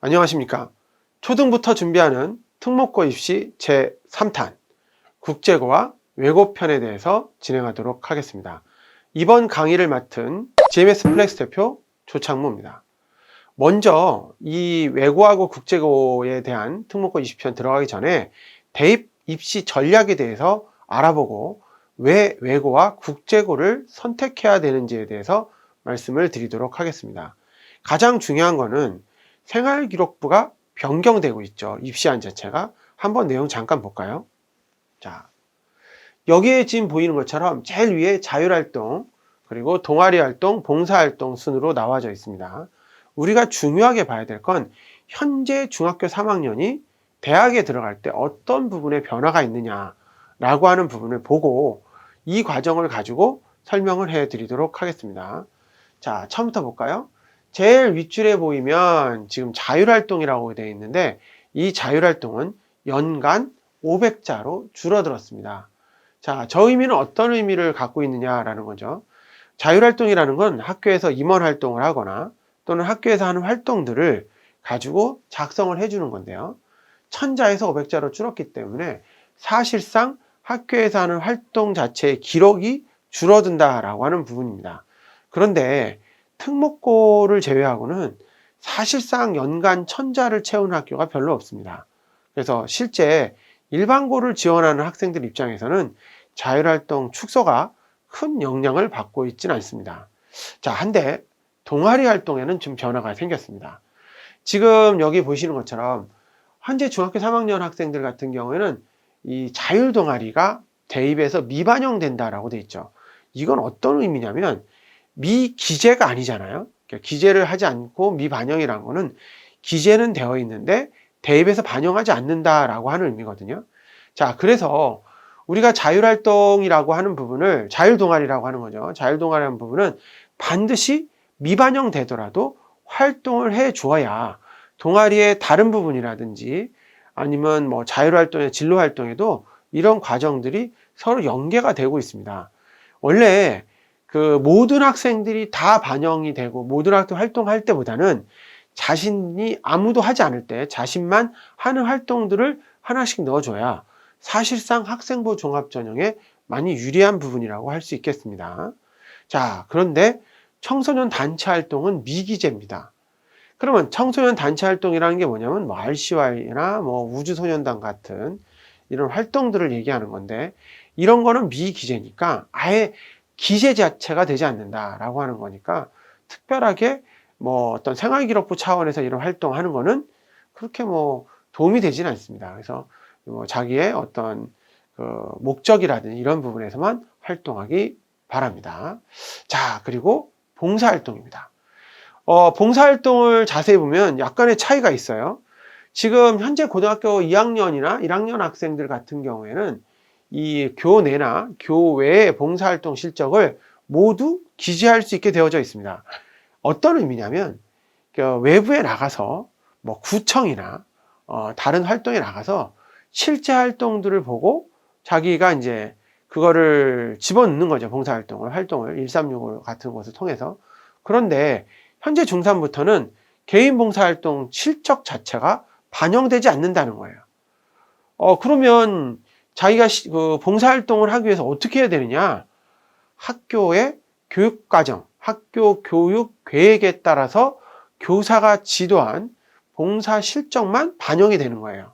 안녕하십니까. 초등부터 준비하는 특목고 입시 제3탄 국제고와 외고편에 대해서 진행하도록 하겠습니다. 이번 강의를 맡은 GMS 플렉스 대표 조창모입니다. 먼저 이 외고하고 국제고에 대한 특목고 입시편 들어가기 전에 대입 입시 전략에 대해서 알아보고 왜 외고와 국제고를 선택해야 되는지에 대해서 말씀을 드리도록 하겠습니다. 가장 중요한 거는 생활기록부가 변경되고 있죠. 입시안 자체가. 한번 내용 잠깐 볼까요? 자, 여기에 지금 보이는 것처럼 제일 위에 자율활동, 그리고 동아리활동, 봉사활동 순으로 나와져 있습니다. 우리가 중요하게 봐야 될 건 현재 중학교 3학년이 대학에 들어갈 때 어떤 부분에 변화가 있느냐라고 하는 부분을 보고 이 과정을 가지고 설명을 해 드리도록 하겠습니다. 자, 처음부터 볼까요? 제일 윗줄에 보이면 지금 자율활동이라고 되어 있는데 이 자율활동은 연간 500자로 줄어들었습니다. 자, 저 의미는 어떤 의미를 갖고 있느냐라는 거죠. 자율활동이라는 건 학교에서 임원활동을 하거나 또는 학교에서 하는 활동들을 가지고 작성을 해주는 건데요. 1000자에서 500자로 줄었기 때문에 사실상 학교에서 하는 활동 자체의 기록이 줄어든다라고 하는 부분입니다. 그런데 특목고를 제외하고는 사실상 연간 1000자를 채우는 학교가 별로 없습니다. 그래서 실제 일반고를 지원하는 학생들 입장에서는 자율활동 축소가 큰 영향을 받고 있지는 않습니다. 자, 한데 동아리 활동에는 좀 변화가 생겼습니다. 지금 여기 보시는 것처럼 현재 중학교 3학년 학생들 같은 경우에는 이 자율동아리가 대입에서 미반영된다라고 되어 있죠. 이건 어떤 의미냐면 미기재가 아니잖아요. 그러니까 기재를 하지 않고 미반영이라는 거는 기재는 되어 있는데 대입에서 반영하지 않는다라고 하는 의미거든요. 자, 그래서 우리가 자율활동이라고 하는 부분을 자율동아리라고 하는 거죠. 자율동아리라는 부분은 반드시 미반영되더라도 활동을 해 주어야 동아리의 다른 부분이라든지 아니면 뭐 자율활동의 진로활동에도 이런 과정들이 서로 연계가 되고 있습니다. 원래 그 모든 학생들이 다 반영이 되고 모든 학생 활동할 때보다는 자신이 아무도 하지 않을 때 자신만 하는 활동들을 하나씩 넣어줘야 사실상 학생부 종합전형에 많이 유리한 부분이라고 할 수 있겠습니다. 자, 그런데 청소년 단체 활동은 미기재입니다. 그러면 청소년 단체 활동이라는 게 뭐냐면 뭐 RCY나 뭐 우주소년단 같은 이런 활동들을 얘기하는 건데 이런 거는 미기재니까 아예 기재 자체가 되지 않는다라고 하는 거니까 특별하게 뭐 어떤 생활기록부 차원에서 이런 활동하는 거는 그렇게 뭐 도움이 되지는 않습니다. 그래서 뭐 자기의 어떤 그 목적이라든지 이런 부분에서만 활동하기 바랍니다. 자, 그리고 봉사활동입니다. 봉사활동을 자세히 보면 약간의 차이가 있어요. 지금 현재 고등학교 2학년이나 1학년 학생들 같은 경우에는 이 교내나 교외의 봉사활동 실적을 모두 기재할 수 있게 되어져 있습니다. 어떤 의미냐면 외부에 나가서 뭐 구청이나 다른 활동에 나가서 실제 활동들을 보고 자기가 이제 그거를 집어넣는 거죠. 봉사활동을, 활동을 1365 같은 것을 통해서. 그런데 현재 중3부터는 개인 봉사활동 실적 자체가 반영되지 않는다는 거예요. 그러면 자기가 그 봉사활동을 하기 위해서 어떻게 해야 되느냐? 학교의 교육과정, 학교 교육 계획에 따라서 교사가 지도한 봉사 실적만 반영이 되는 거예요.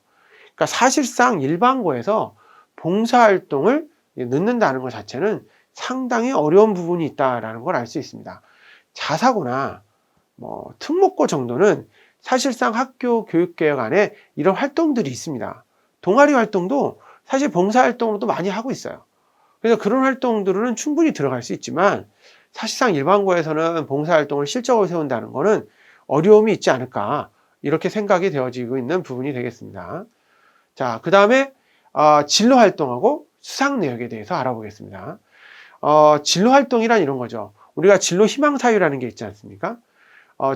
그러니까 사실상 일반고에서 봉사활동을 넣는다는 것 자체는 상당히 어려운 부분이 있다는 걸 알 수 있습니다. 자사고나 뭐 특목고 정도는 사실상 학교 교육개혁 안에 이런 활동들이 있습니다. 동아리 활동도 사실 봉사활동으로도 많이 하고 있어요. 그래서 그런 활동들은 충분히 들어갈 수 있지만 사실상 일반고에서는 봉사활동을 실적으로 세운다는 것은 어려움이 있지 않을까 이렇게 생각이 되어지고 있는 부분이 되겠습니다. 자, 그 다음에 진로활동하고 수상내역에 대해서 알아보겠습니다. 진로활동이란 이런 거죠. 우리가 진로희망사유라는 게 있지 않습니까?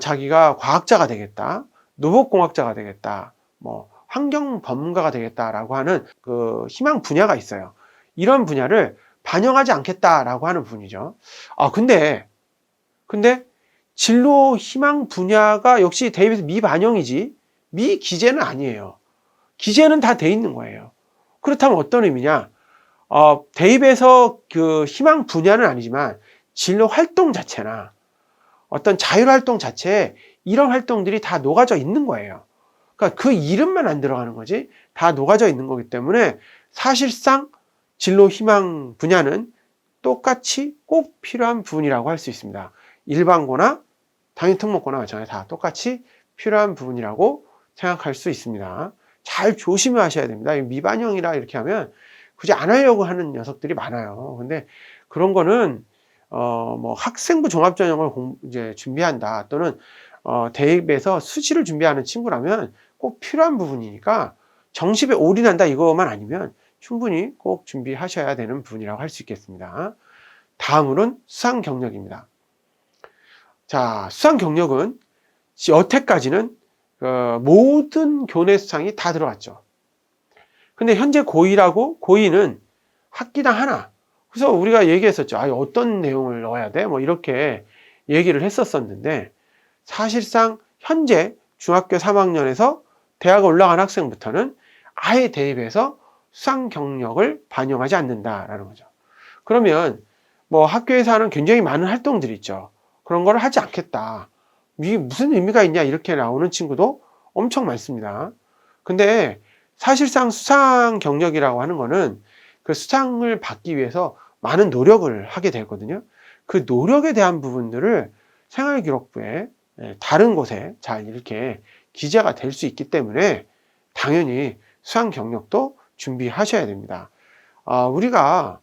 자기가 과학자가 되겠다, 노복공학자가 되겠다, 뭐 환경전문가가 되겠다라고 하는 그 희망 분야가 있어요. 이런 분야를 반영하지 않겠다라고 하는 부분이죠. 근데 진로 희망 분야가 역시 대입에서 미반영이지 미기재는 아니에요. 기재는 다 돼 있는 거예요. 그렇다면 어떤 의미냐? 대입에서 그 희망 분야는 아니지만 진로 활동 자체나 어떤 자율활동 자체에 이런 활동들이 다 녹아져 있는 거예요. 그러니까 그 이름만 안 들어가는 거지 다 녹아져 있는 거기 때문에 사실상 진로 희망 분야는 똑같이 꼭 필요한 부분이라고 할 수 있습니다. 일반고나 당연히 특목고나 마찬가지 다 똑같이 필요한 부분이라고 생각할 수 있습니다. 잘 조심하셔야 됩니다. 미반영이라 이렇게 하면 굳이 안 하려고 하는 녀석들이 많아요. 근데 그런 거는 뭐 학생부 종합전형을 이제 준비한다 또는 대입에서 수시를 준비하는 친구라면 꼭 필요한 부분이니까 정시에 올인한다 이거만 아니면 충분히 꼭 준비하셔야 되는 부분이라고 할 수 있겠습니다. 다음으로는 수상 경력입니다. 자, 수상 경력은 여태까지는 모든 교내 수상이 다 들어갔죠. 근데 현재 고2라고 고2는 학기당 하나. 그래서 우리가 얘기했었죠. 어떤 내용을 넣어야 돼? 뭐 이렇게 얘기를 했었었는데 사실상 현재 중학교 3학년에서 대학 올라간 학생부터는 아예 대입해서 수상 경력을 반영하지 않는다라는 거죠. 그러면 뭐 학교에서 하는 굉장히 많은 활동들이 있죠. 그런 걸 하지 않겠다. 이게 무슨 의미가 있냐 이렇게 나오는 친구도 엄청 많습니다. 근데 사실상 수상 경력이라고 하는 거는 그 수상을 받기 위해서 많은 노력을 하게 되거든요. 그 노력에 대한 부분들을 생활기록부에 다른 곳에 잘 이렇게 기재가 될 수 있기 때문에 당연히 수상 경력도 준비하셔야 됩니다. 우리가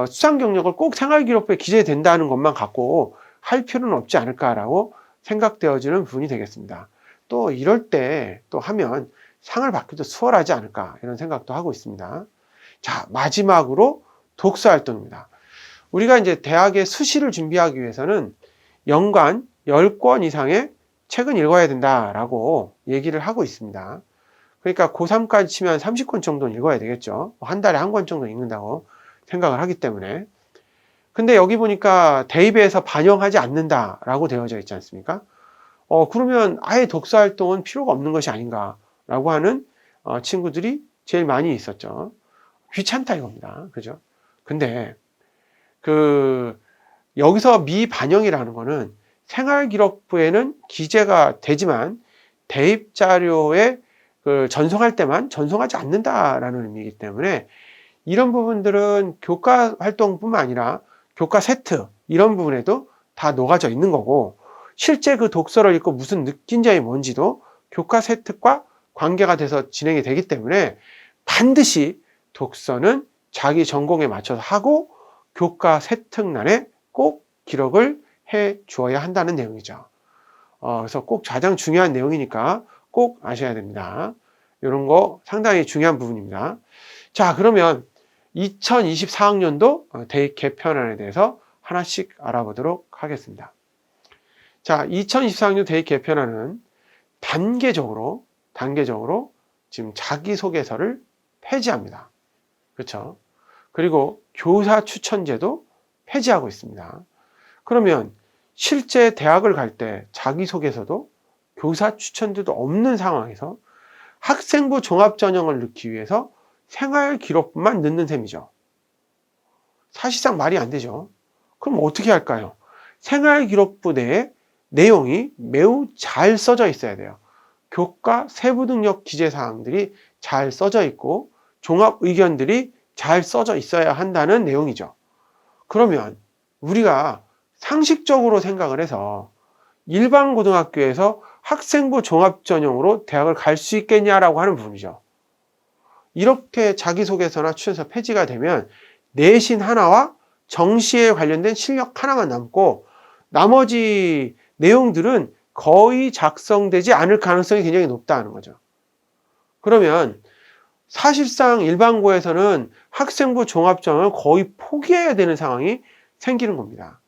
수상 경력을 꼭 생활기록부에 기재된다는 것만 갖고 할 필요는 없지 않을까라고 생각되어지는 부분이 되겠습니다. 또 이럴 때 또 하면 상을 받기도 수월하지 않을까 이런 생각도 하고 있습니다. 자, 마지막으로 독서활동입니다. 우리가 이제 대학의 수시를 준비하기 위해서는 연간 10권 이상의 책은 읽어야 된다라고 얘기를 하고 있습니다. 그러니까 고3까지 치면 30권 정도는 읽어야 되겠죠. 한 달에 한 권 정도 읽는다고 생각을 하기 때문에. 근데 여기 보니까 대입에서 반영하지 않는다라고 되어져 있지 않습니까? 그러면 아예 독서활동은 필요가 없는 것이 아닌가라고 하는 친구들이 제일 많이 있었죠. 귀찮다 이겁니다. 그죠? 근데 여기서 미반영이라는 거는 생활기록부에는 기재가 되지만 대입 자료에 전송할 때만 전송하지 않는다라는 의미이기 때문에 이런 부분들은 교과 활동뿐만 아니라 교과 세트 이런 부분에도 다 녹아져 있는 거고 실제 그 독서를 읽고 무슨 느낀 점이 뭔지도 교과 세트과 관계가 돼서 진행이 되기 때문에 반드시 독서는 자기 전공에 맞춰서 하고 교과 세특란에 꼭 기록을 해 주어야 한다는 내용이죠. 그래서 꼭 가장 중요한 내용이니까 꼭 아셔야 됩니다. 이런 거 상당히 중요한 부분입니다. 자, 그러면 2024학년도 대입 개편안에 대해서 하나씩 알아보도록 하겠습니다. 자, 2024학년 대입 개편안은 단계적으로 지금 자기소개서를 폐지합니다. 그렇죠? 그리고 교사 추천제도 폐지하고 있습니다. 그러면 실제 대학을 갈 때 자기소개서도 교사 추천제도 없는 상황에서 학생부 종합전형을 넣기 위해서 생활기록부만 넣는 셈이죠. 사실상 말이 안 되죠. 그럼 어떻게 할까요? 생활기록부 내에 내용이 매우 잘 써져 있어야 돼요. 교과 세부 능력 기재 사항들이 잘 써져 있고 종합 의견들이 잘 써져 있어야 한다는 내용이죠. 그러면 우리가 상식적으로 생각을 해서 일반 고등학교에서 학생부 종합전형으로 대학을 갈 수 있겠냐라고 하는 부분이죠. 이렇게 자기소개서나 추천서 폐지가 되면 내신 하나와 정시에 관련된 실력 하나만 남고 나머지 내용들은 거의 작성되지 않을 가능성이 굉장히 높다는 거죠. 그러면 사실상 일반고에서는 학생부 종합전형을 거의 포기해야 되는 상황이 생기는 겁니다.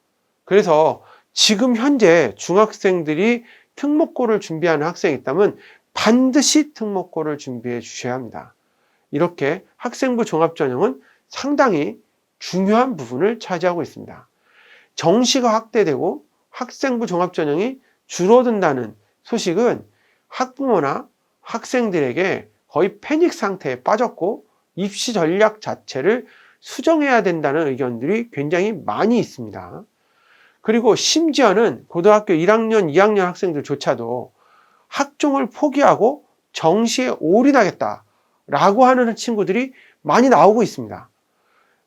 그래서 지금 현재 중학생들이 특목고를 준비하는 학생이 있다면 반드시 특목고를 준비해 주셔야 합니다. 이렇게 학생부 종합전형은 상당히 중요한 부분을 차지하고 있습니다. 정시가 확대되고 학생부 종합전형이 줄어든다는 소식은 학부모나 학생들에게 거의 패닉 상태에 빠졌고 입시 전략 자체를 수정해야 된다는 의견들이 굉장히 많이 있습니다. 그리고 심지어는 고등학교 1학년, 2학년 학생들조차도 학종을 포기하고 정시에 올인하겠다라고 하는 친구들이 많이 나오고 있습니다.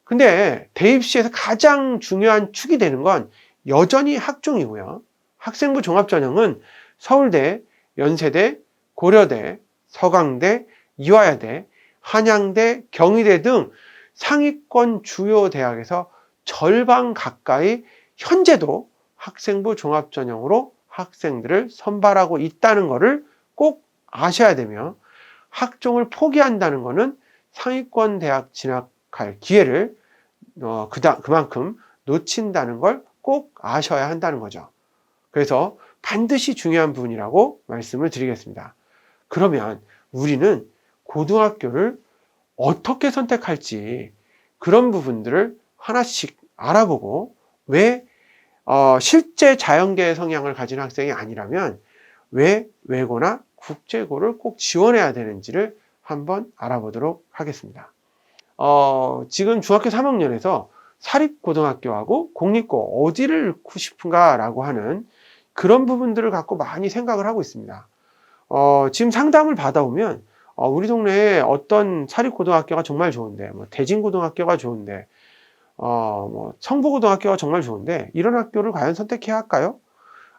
근데 대입시에서 가장 중요한 축이 되는 건 여전히 학종이고요. 학생부 종합전형은 서울대, 연세대, 고려대, 서강대, 이화여대, 한양대, 경희대 등 상위권 주요 대학에서 절반 가까이 현재도 학생부 종합전형으로 학생들을 선발하고 있다는 것을 꼭 아셔야 되며, 학종을 포기한다는 것은 상위권 대학 진학할 기회를 그만큼 놓친다는 걸 꼭 아셔야 한다는 거죠. 그래서 반드시 중요한 부분이라고 말씀을 드리겠습니다. 그러면 우리는 고등학교를 어떻게 선택할지 그런 부분들을 하나씩 알아보고, 왜 실제 자연계 성향을 가진 학생이 아니라면 왜 외고나 국제고를 꼭 지원해야 되는지를 한번 알아보도록 하겠습니다. 지금 중학교 3학년에서 사립고등학교하고 공립고 어디를 넣고 싶은가 라고 하는 그런 부분들을 갖고 많이 생각을 하고 있습니다. 지금 상담을 받아오면 우리 동네에 어떤 사립고등학교가 정말 좋은데, 대진고등학교가 좋은데, 성북고등학교가 정말 좋은데 이런 학교를 과연 선택해야 할까요?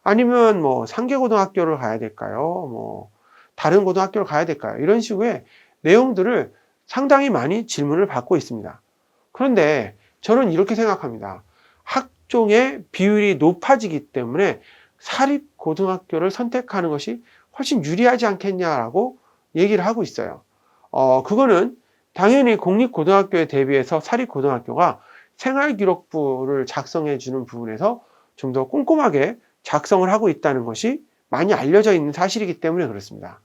아니면 상계고등학교를 가야 될까요? 다른 고등학교를 가야 될까요? 이런 식의 내용들을 상당히 많이 질문을 받고 있습니다. 그런데 저는 이렇게 생각합니다. 학종의 비율이 높아지기 때문에 사립고등학교를 선택하는 것이 훨씬 유리하지 않겠냐라고 얘기를 하고 있어요. 그거는 당연히 공립고등학교에 대비해서 사립고등학교가 생활기록부를 작성해 주는 부분에서 좀 더 꼼꼼하게 작성을 하고 있다는 것이 많이 알려져 있는 사실이기 때문에 그렇습니다.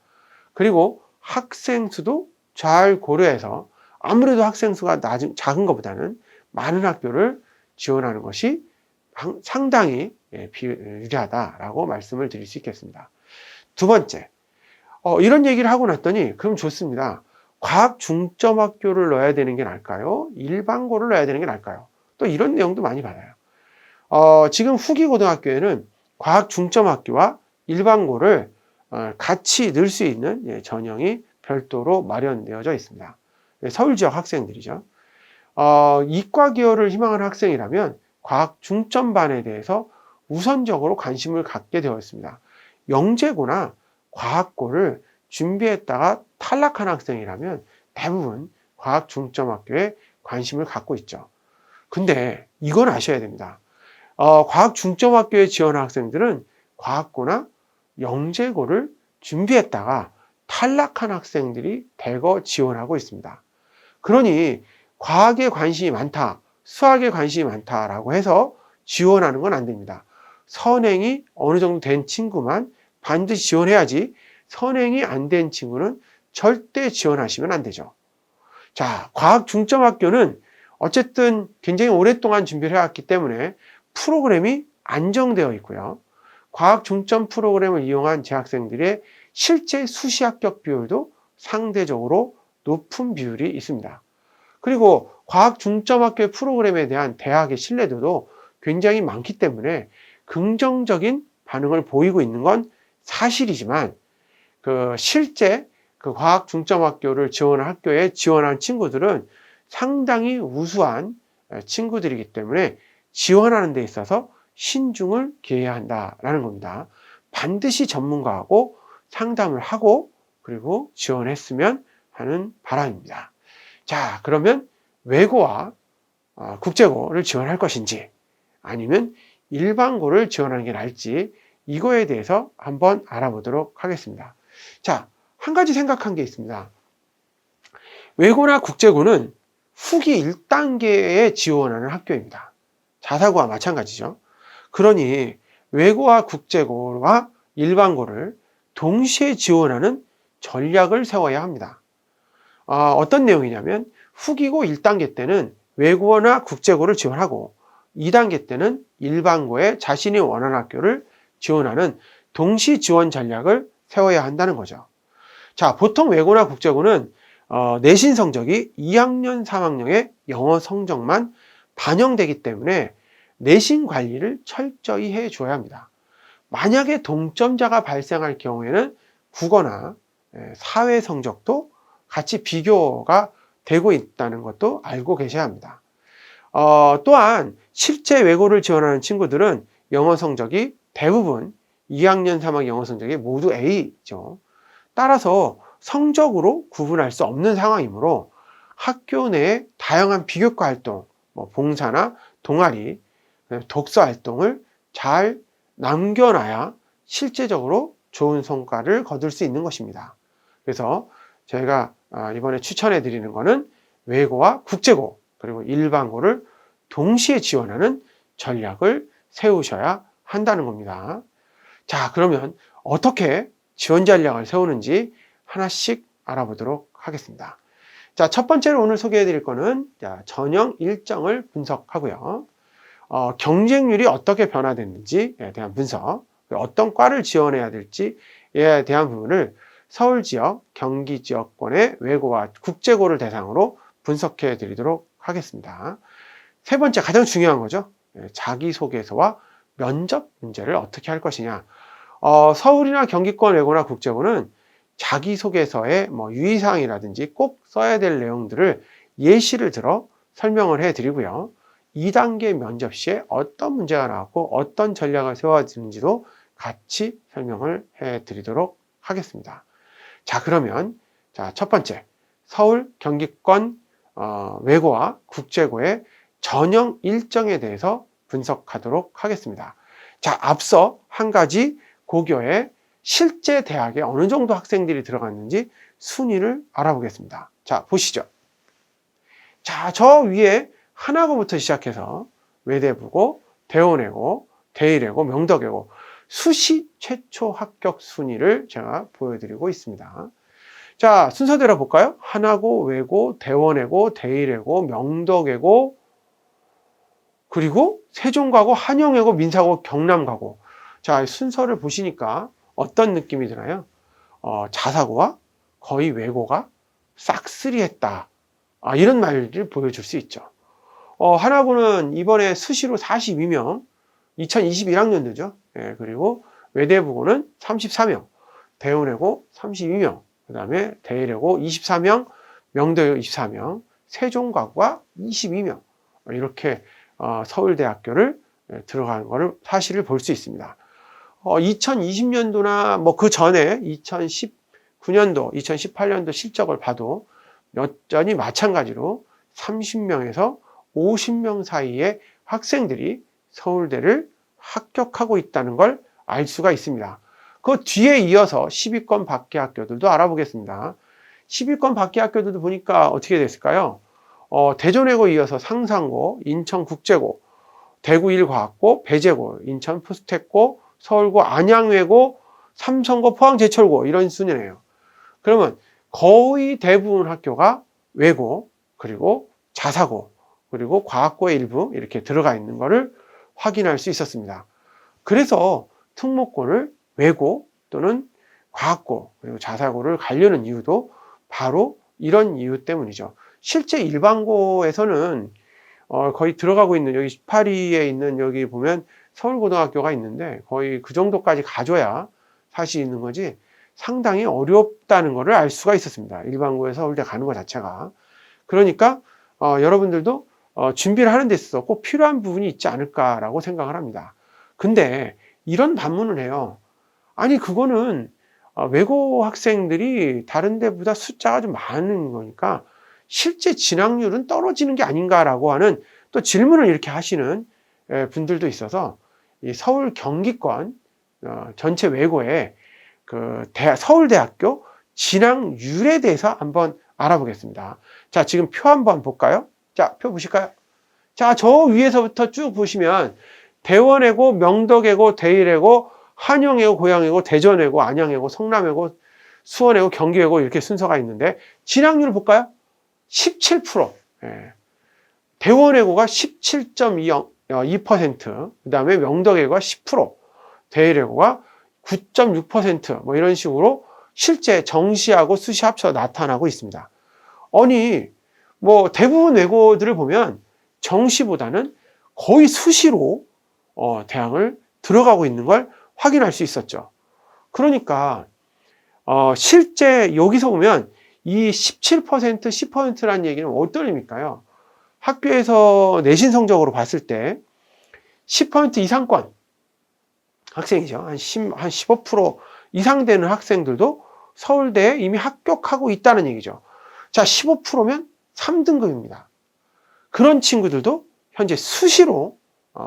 그리고 학생 수도 잘 고려해서 아무래도 학생 수가 작은 것보다는 많은 학교를 지원하는 것이 상당히 유리하다라고 말씀을 드릴 수 있겠습니다. 두 번째, 이런 얘기를 하고 났더니 그럼 좋습니다. 과학 중점 학교를 넣어야 되는 게 나을까요? 일반고를 넣어야 되는 게 나을까요? 또 이런 내용도 많이 받아요. 지금 후기 고등학교에는 과학 중점 학교와 일반고를 같이 넣을 수 있는 전형이 별도로 마련되어져 있습니다. 서울 지역 학생들이죠. 이과 계열을 희망하는 학생이라면 과학 중점반에 대해서 우선적으로 관심을 갖게 되어 있습니다. 영재고나 과학고를 준비했다가 탈락한 학생이라면 대부분 과학 중점 학교에 관심을 갖고 있죠. 근데 이건 아셔야 됩니다. 과학 중점 학교에 지원한 학생들은 과학고나 영재고를 준비했다가 탈락한 학생들이 대거 지원하고 있습니다. 그러니 과학에 관심이 많다, 수학에 관심이 많다라고 해서 지원하는 건 안 됩니다. 선행이 어느 정도 된 친구만 반드시 지원해야지, 선행이 안 된 친구는 절대 지원하시면 안 되죠. 자, 과학 중점 학교는 어쨌든 굉장히 오랫동안 준비를 해왔기 때문에 프로그램이 안정되어 있고요. 과학 중점 프로그램을 이용한 재학생들의 실제 수시 합격 비율도 상대적으로 높은 비율이 있습니다. 그리고 과학 중점 학교 프로그램에 대한 대학의 신뢰도도 굉장히 많기 때문에 긍정적인 반응을 보이고 있는 건 사실이지만, 실제 과학 중점 학교를 지원한 학교에 지원한 친구들은 상당히 우수한 친구들이기 때문에 지원하는 데 있어서 신중을 기해야 한다라는 겁니다. 반드시 전문가하고 상담을 하고 그리고 지원했으면 하는 바람입니다. 자, 그러면 외고와 국제고를 지원할 것인지 아니면 일반고를 지원하는 게 나을지, 이거에 대해서 한번 알아보도록 하겠습니다. 자, 한 가지 생각한 게 있습니다. 외고나 국제고는 후기 1단계에 지원하는 학교입니다. 자사고와 마찬가지죠. 그러니 외고와 국제고와 일반고를 동시에 지원하는 전략을 세워야 합니다. 어떤 내용이냐면 후기고 1단계 때는 외고나 국제고를 지원하고 2단계 때는 일반고에 자신이 원하는 학교를 지원하는 동시 지원 전략을 세워야 한다는 거죠. 자, 보통 외고나 국제고는 내신 성적이 2학년, 3학년의 영어 성적만 반영되기 때문에 내신 관리를 철저히 해줘야 합니다. 만약에 동점자가 발생할 경우에는 국어나 사회 성적도 같이 비교가 되고 있다는 것도 알고 계셔야 합니다. 또한 실제 외고를 지원하는 친구들은 영어 성적이 대부분 2학년, 3학년 영어 성적이 모두 A죠. 따라서 성적으로 구분할 수 없는 상황이므로 학교 내에 다양한 비교과 활동, 봉사나 동아리, 독서 활동을 잘 남겨놔야 실제적으로 좋은 성과를 거둘 수 있는 것입니다. 그래서 저희가 이번에 추천해 드리는 것은 외고와 국제고 그리고 일반고를 동시에 지원하는 전략을 세우셔야 한다는 겁니다. 자, 그러면 어떻게 지원 전략을 세우는지 하나씩 알아보도록 하겠습니다. 자, 첫 번째로 오늘 소개해 드릴 거는 전형 일정을 분석하고요. 경쟁률이 어떻게 변화됐는지에 대한 분석, 어떤 과를 지원해야 될지에 대한 부분을 서울 지역, 경기 지역권의 외고와 국제고를 대상으로 분석해 드리도록 하겠습니다. 세 번째, 가장 중요한 거죠. 자기소개서와 면접 문제를 어떻게 할 것이냐. 서울이나 경기권 외고나 국제고는 자기소개서에 유의사항이라든지 꼭 써야 될 내용들을 예시를 들어 설명을 해 드리고요. 2단계 면접 시에 어떤 문제가 나왔고 어떤 전략을 세워지는지도 같이 설명을 해 드리도록 하겠습니다. 자, 그러면 첫 번째, 서울, 경기권 외고와 국제고의 전형 일정에 대해서 분석하도록 하겠습니다. 자, 앞서 한 가지 고교의 실제 대학에 어느 정도 학생들이 들어갔는지 순위를 알아보겠습니다. 자, 보시죠. 자, 저 위에 하나고부터 시작해서 외대부고, 대원외고, 대일외고, 명덕외고 수시 최초 합격 순위를 제가 보여드리고 있습니다. 자, 순서대로 볼까요? 하나고, 외고, 대원외고, 대일외고, 명덕외고, 그리고 세종가고, 한영외고, 민사고, 경남가고. 자, 순서를 보시니까 어떤 느낌이 드나요? 자사고와 거의 외고가 싹쓸이했다. 이런 말을 보여줄 수 있죠. 하나고는 이번에 수시로 42명, 2021학년도죠. 그리고 외대부고는 34명, 대원외고 32명, 그 다음에 대일외고 24명, 명대외고 24명, 세종가고가 22명. 이렇게 서울대학교를 들어가는 것을 사실을 볼 수 있습니다. 2020년도나 그 전에 2019년도, 2018년도 실적을 봐도 여전히 마찬가지로 30명에서 50명 사이의 학생들이 서울대를 합격하고 있다는 걸 알 수가 있습니다. 그 뒤에 이어서 10위권 밖의 학교들도 알아보겠습니다. 10위권 밖의 학교들도 보니까 어떻게 됐을까요? 대전외고 이어서 상산고, 인천국제고, 대구 일과학고, 배제고, 인천 푸스텍고, 서울고, 안양외고, 삼성고, 포항제철고 이런 순이네요. 그러면 거의 대부분 학교가 외고, 그리고 자사고, 그리고 과학고의 일부 이렇게 들어가 있는 것을 확인할 수 있었습니다. 그래서 특목고를 외고 또는 과학고 그리고 자사고를 가려는 이유도 바로 이런 이유 때문이죠. 실제 일반고에서는 거의 들어가고 있는 여기 18위에 있는 여기 보면 서울고등학교가 있는데 거의 그 정도까지 가줘야 사실 있는 거지 상당히 어렵다는 것을 알 수가 있었습니다. 일반고에 서울대 가는 것 자체가. 그러니까 여러분들도 준비를 하는 데 있어서 꼭 필요한 부분이 있지 않을까라고 생각을 합니다. 근데 이런 반문을 해요. 아니 그거는 외고 학생들이 다른 데보다 숫자가 좀 많은 거니까 실제 진학률은 떨어지는 게 아닌가라고 하는 또 질문을 이렇게 하시는 분들도 있어서 이 서울 경기권 전체 외고의 그 서울대학교 진학률에 대해서 한번 알아보겠습니다. 자, 지금 표 한번 볼까요? 자, 표 보실까요? 자, 저 위에서부터 쭉 보시면 대원외고, 명덕외고, 대일외고, 한영외고, 고양외고, 대전외고, 안양외고, 성남외고, 수원외고, 경기외고 이렇게 순서가 있는데 진학률을 볼까요? 17%. 대원외고가 17.2%, 그 다음에 명덕외고가 10%, 대일외고가 9.6% 이런 식으로 실제 정시하고 수시 합쳐 나타나고 있습니다. 아니, 뭐 대부분 외고들을 보면 정시보다는 거의 수시로 대학을 들어가고 있는 걸 확인할 수 있었죠. 그러니까 실제 여기서 보면 이 17%, 10%라는 얘기는 어떤 의미일까요? 학교에서 내신 성적으로 봤을 때 10% 이상권 학생이죠. 한 15% 이상 되는 학생들도 서울대에 이미 합격하고 있다는 얘기죠. 자, 15%면 3등급입니다. 그런 친구들도 현재 수시로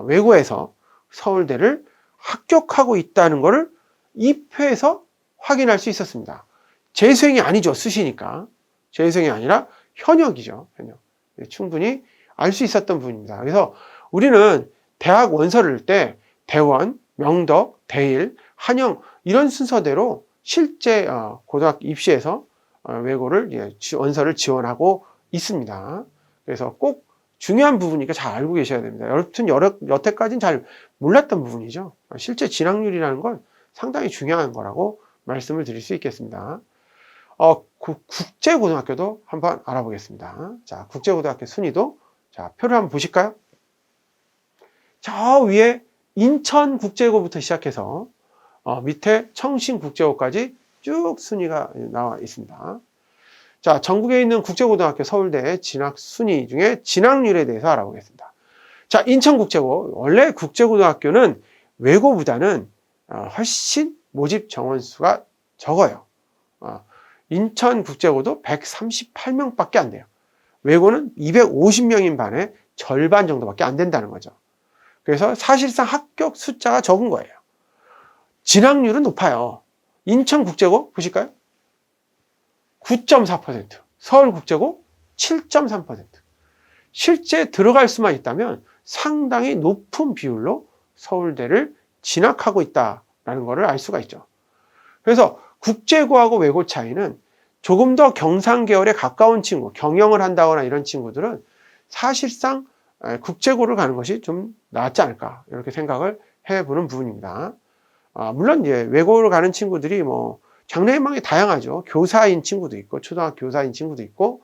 외고에서 서울대를 합격하고 있다는 것을 입회에서 확인할 수 있었습니다. 재수행이 아니죠. 수시니까. 재수행이 아니라 현역이죠. 현역. 충분히 알 수 있었던 부분입니다. 그래서 우리는 대학 원서를 낼 때 대원, 명덕, 대일, 한영 이런 순서대로 실제 고등학교 입시에서 외고를 원서를 지원하고 있습니다. 그래서 꼭 중요한 부분이니까 잘 알고 계셔야 됩니다. 여튼 여태까지는 잘 몰랐던 부분이죠. 실제 진학률이라는 건 상당히 중요한 거라고 말씀을 드릴 수 있겠습니다. 국제고등학교도 한번 알아보겠습니다. 자, 국제고등학교 순위도 자, 표를 한번 보실까요? 저 위에 인천국제고부터 시작해서 밑에 청신국제고까지 쭉 순위가 나와 있습니다. 자, 전국에 있는 국제고등학교 서울대 진학 순위 중에 진학률에 대해서 알아보겠습니다. 자, 인천국제고. 원래 국제고등학교는 외고보다는 훨씬 모집 정원 수가 적어요. 인천국제고도 138명밖에 안 돼요. 외고는 250명인 반에 절반 정도밖에 안 된다는 거죠. 그래서 사실상 합격 숫자가 적은 거예요. 진학률은 높아요. 인천국제고 보실까요? 9.4%, 서울국제고 7.3%. 실제 들어갈 수만 있다면 상당히 높은 비율로 서울대를 진학하고 있다는 것을 알 수가 있죠. 그래서 국제고하고 외고 차이는 조금 더 경상 계열에 가까운 친구, 경영을 한다거나 이런 친구들은 사실상 국제고를 가는 것이 좀 낫지 않을까 이렇게 생각을 해보는 부분입니다. 물론 이제 외고를 가는 친구들이 뭐 장래희망이 다양하죠. 교사인 친구도 있고 초등학교 교사인 친구도 있고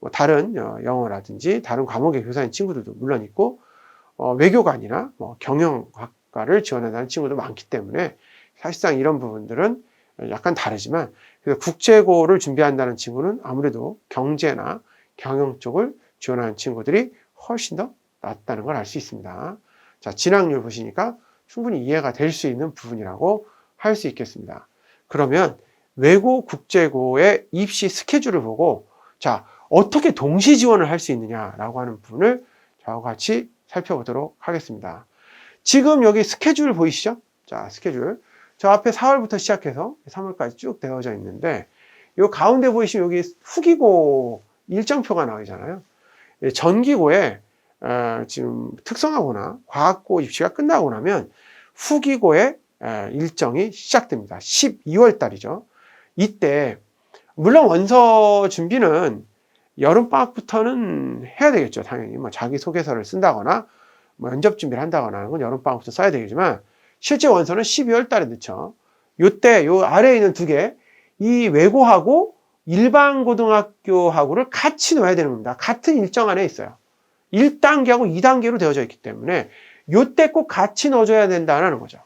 뭐 다른 영어라든지 다른 과목의 교사인 친구들도 물론 있고 외교관이나 뭐 경영학과를 지원한다는 친구도 많기 때문에 사실상 이런 부분들은 약간 다르지만 그래서 국제고를 준비한다는 친구는 아무래도 경제나 경영 쪽을 지원하는 친구들이 훨씬 더 낫다는 걸 알 수 있습니다. 자, 진학률 보시니까 충분히 이해가 될 수 있는 부분이라고 할 수 있겠습니다. 그러면 외고 국제고의 입시 스케줄을 보고 자, 어떻게 동시 지원을 할 수 있느냐라고 하는 부분을 저와 같이 살펴보도록 하겠습니다. 지금 여기 스케줄 보이시죠? 자, 스케줄. 저 앞에 4월부터 시작해서 3월까지 쭉 되어져 있는데 이 가운데 보이시면 여기 후기고 일정표가 나오잖아요. 전기고에 지금 특성화고나 과학고 입시가 끝나고 나면 후기고의 일정이 시작됩니다. 12월 달이죠. 이때 물론 원서 준비는 여름방학부터는 해야 되겠죠. 당연히 뭐 자기소개서를 쓴다거나 뭐 면접 준비를 한다거나 하는 건 여름방학부터 써야 되겠지만 실제 원서는 12월 달에 넣죠. 요때 요 아래에 있는 두 개, 이 외고하고 일반 고등학교하고를 같이 넣어야 되는 겁니다. 같은 일정 안에 있어요. 1단계하고 2단계로 되어져 있기 때문에 요때 꼭 같이 넣어줘야 된다는 거죠.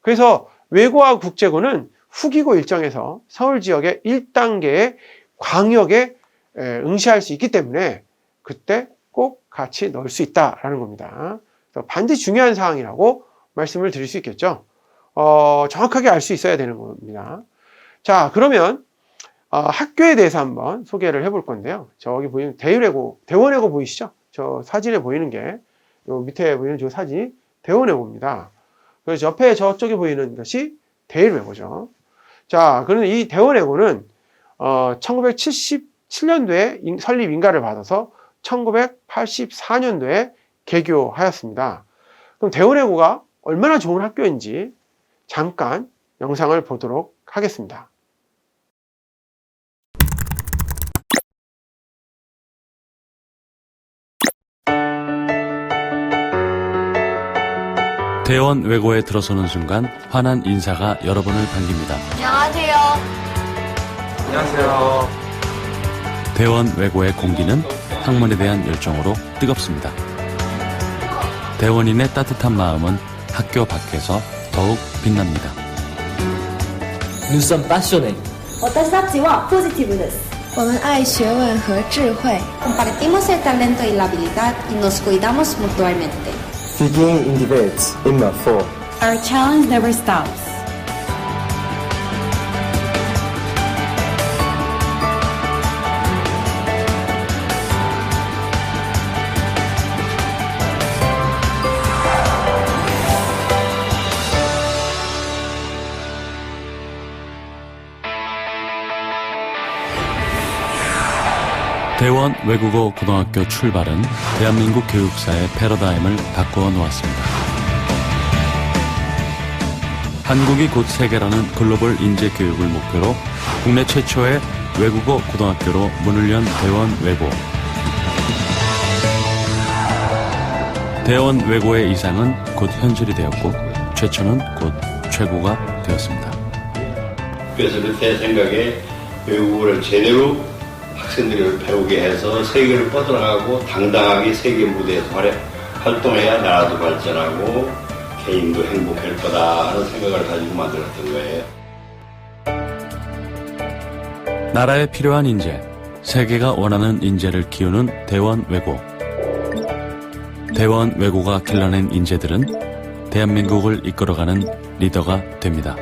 그래서 외고와 국제고는 후기고 일정에서 서울 지역의 1단계의 광역에 응시할 수 있기 때문에 그때 꼭 같이 넣을 수 있다라는 겁니다. 그래서 반드시 중요한 사항이라고 말씀을 드릴 수 있겠죠. 정확하게 알 수 있어야 되는 겁니다. 자, 그러면 학교에 대해서 한번 소개를 해볼 건데요. 저기 보이는 대원외고 보이시죠? 저 사진에 보이는 게 요 밑에 보이는 저 사진이 대원외고입니다. 그래서 옆에 저쪽에 보이는 것이 대일외고죠. 자, 그러면 이 대원외고는 1977년도에 설립 인가를 받아서 1984년도에 개교하였습니다. 그럼 대원외고가 얼마나 좋은 학교인지 잠깐 영상을 보도록 하겠습니다. 대원외고에 들어서는 순간 환한 인사가 여러분을 반깁니다. 안녕하세요. 안녕하세요. 대원 외고의 공기는 학문에 대한 열정으로 뜨겁습니다. 대원인의 따뜻한 마음은 학교 밖에서 더욱 빛납니다. Nous sommes passionnés. 私たちはポジティブです。我们爱学问和智慧。Compartimos el talento y la habilidad y nos cuidamos mutuamente. Begin in debates, immer vor. Our challenge never stops. 대원 외국어 고등학교 출발은 대한민국 교육사의 패러다임을 바꾸어 놓았습니다. 한국이 곧 세계라는 글로벌 인재 교육을 목표로 국내 최초의 외국어 고등학교로 문을 연 대원 외고. 대원 외고의 이상은 곧 현실이 되었고 최초는 곧 최고가 되었습니다. 그래서 제 생각에 외국어를 제대로 학생들을 배우게 해서 세계를 뻗어나가고 당당하게 세계 무대에서 활동해야 나라도 발전하고 개인도 행복할 거다 하는 생각을 가지고 만들었던 거예요. 나라에 필요한 인재, 세계가 원하는 인재를 키우는 대원 외고. 대원 외고가 길러낸 인재들은 대한민국을 이끌어가는 리더가 됩니다.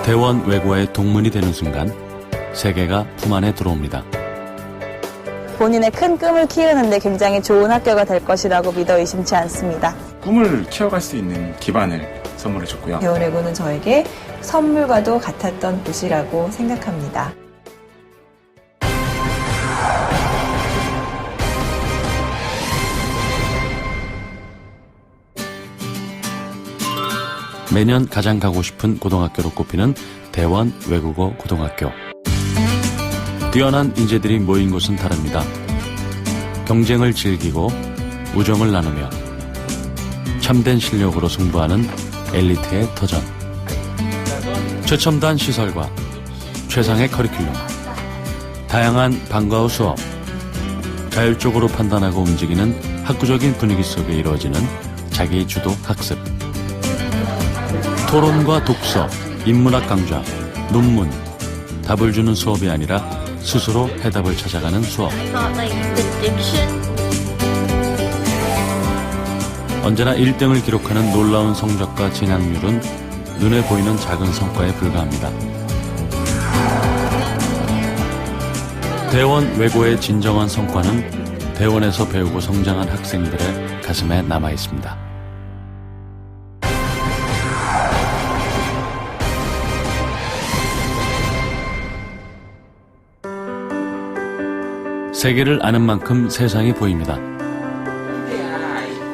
대원 외고의 동문이 되는 순간 세계가 품 안에 들어옵니다. 본인의 큰 꿈을 키우는데 굉장히 좋은 학교가 될 것이라고 믿어 의심치 않습니다. 꿈을 키워갈 수 있는 기반을 선물해줬고요. 대원외고는 저에게 선물과도 같았던 곳이라고 생각합니다. 매년 가장 가고 싶은 고등학교로 꼽히는 대원 외국어 고등학교. 뛰어난 인재들이 모인 곳은 다릅니다. 경쟁을 즐기고 우정을 나누며 참된 실력으로 승부하는 엘리트의 터전. 최첨단 시설과 최상의 커리큘럼, 다양한 방과 후 수업, 자율적으로 판단하고 움직이는 학구적인 분위기 속에 이루어지는 자기주도 학습. 토론과 독서, 인문학 강좌, 논문, 답을 주는 수업이 아니라 스스로 해답을 찾아가는 수업. 언제나 1등을 기록하는 놀라운 성적과 진학률은 눈에 보이는 작은 성과에 불과합니다. 대원 외고의 진정한 성과는 대원에서 배우고 성장한 학생들의 가슴에 남아 있습니다. 세계를 아는 만큼 세상이 보입니다.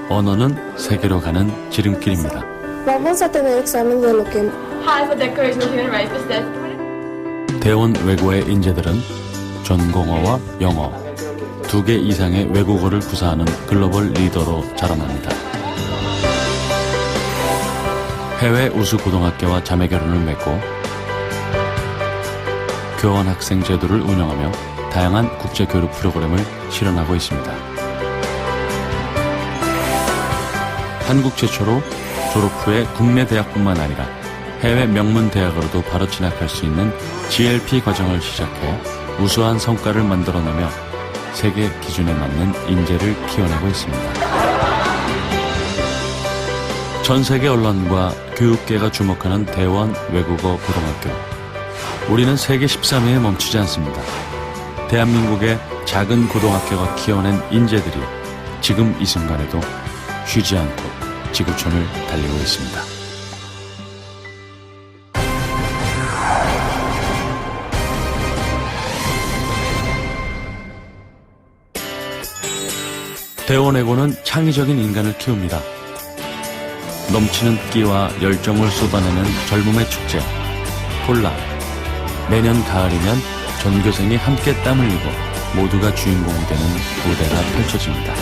언어는 세계로 가는 지름길입니다. Vamos a tener examen de lo que 대원 외고의 인재들은 전공어와 영어, 2개 이상의 외국어를 구사하는 글로벌 리더로 자라납니다. 해외 우수 고등학교와 자매 결혼을 맺고 교환 학생 제도를 운영하며 다양한 국제 교류 프로그램을 실현하고 있습니다. 한국 최초로 졸업 후에 국내 대학뿐만 아니라 해외 명문 대학으로도 바로 진학할 수 있는 GLP 과정을 시작해 우수한 성과를 만들어내며 세계 기준에 맞는 인재를 키워내고 있습니다. 전 세계 언론과 교육계가 주목하는 대원 외국어 고등학교. 우리는 세계 13위에 멈추지 않습니다. 대한민국의 작은 고등학교가 키워낸 인재들이 지금 이 순간에도 쉬지 않고 지구촌을 달리고 있습니다. 대원외고는 창의적인 인간을 키웁니다. 넘치는 끼와 열정을 쏟아내는 젊음의 축제, 폴라. 매년 가을이면 전교생이 함께 땀 흘리고 모두가 주인공이 되는 무대가 펼쳐집니다.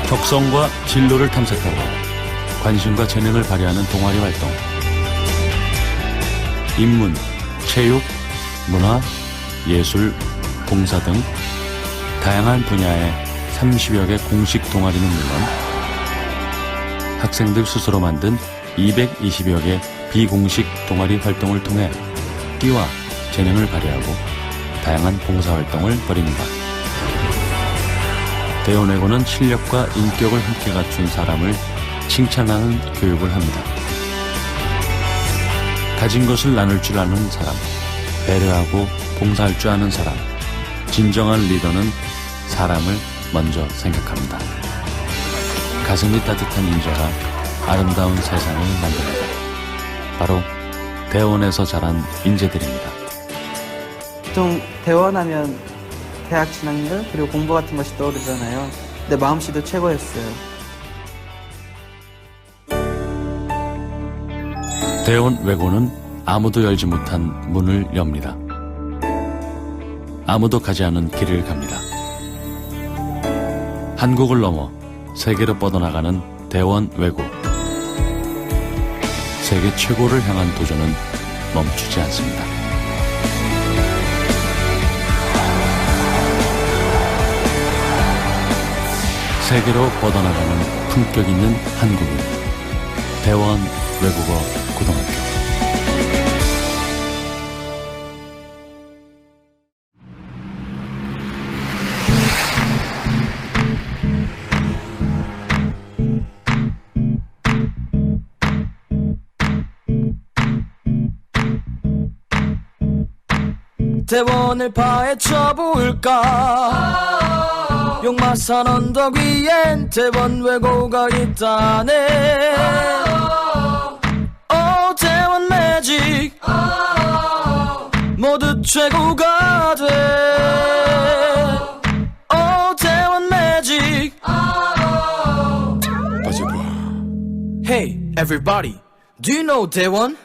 적성과 진로를 탐색하고 관심과 재능을 발휘하는 동아리 활동. 인문, 체육, 문화, 예술, 봉사 등 다양한 분야의 30여 개 공식 동아리는 물론 학생들 스스로 만든 220여 개 비공식 동아리 활동을 통해 끼와 재능을 발휘하고 다양한 봉사활동을 벌입니다. 대원외고는 실력과 인격을 함께 갖춘 사람을 칭찬하는 교육을 합니다. 가진 것을 나눌 줄 아는 사람, 배려하고 봉사할 줄 아는 사람, 진정한 리더는 사람을 먼저 생각합니다. 가슴이 따뜻한 인재가 아름다운 세상을 만듭니다. 바로 대원에서 자란 인재들입니다. 보통 대원하면 대학 진학률 그리고 공부 같은 것이 떠오르잖아요. 근데 마음씨도 최고였어요. 대원외고는 아무도 열지 못한 문을 엽니다. 아무도 가지 않은 길을 갑니다. 한국을 넘어 세계로 뻗어나가는 대원외고. 세계 최고를 향한 도전은 멈추지 않습니다. 세계로 뻗어나가는 품격 있는 한국인. 대원외국어 고등학교. 대원을 파헤쳐 볼까 용마산 언덕 위엔 대원외고가 있다네 대원 매직 모두 최고가 돼 대원 매직 Hey everybody Do you know 대원?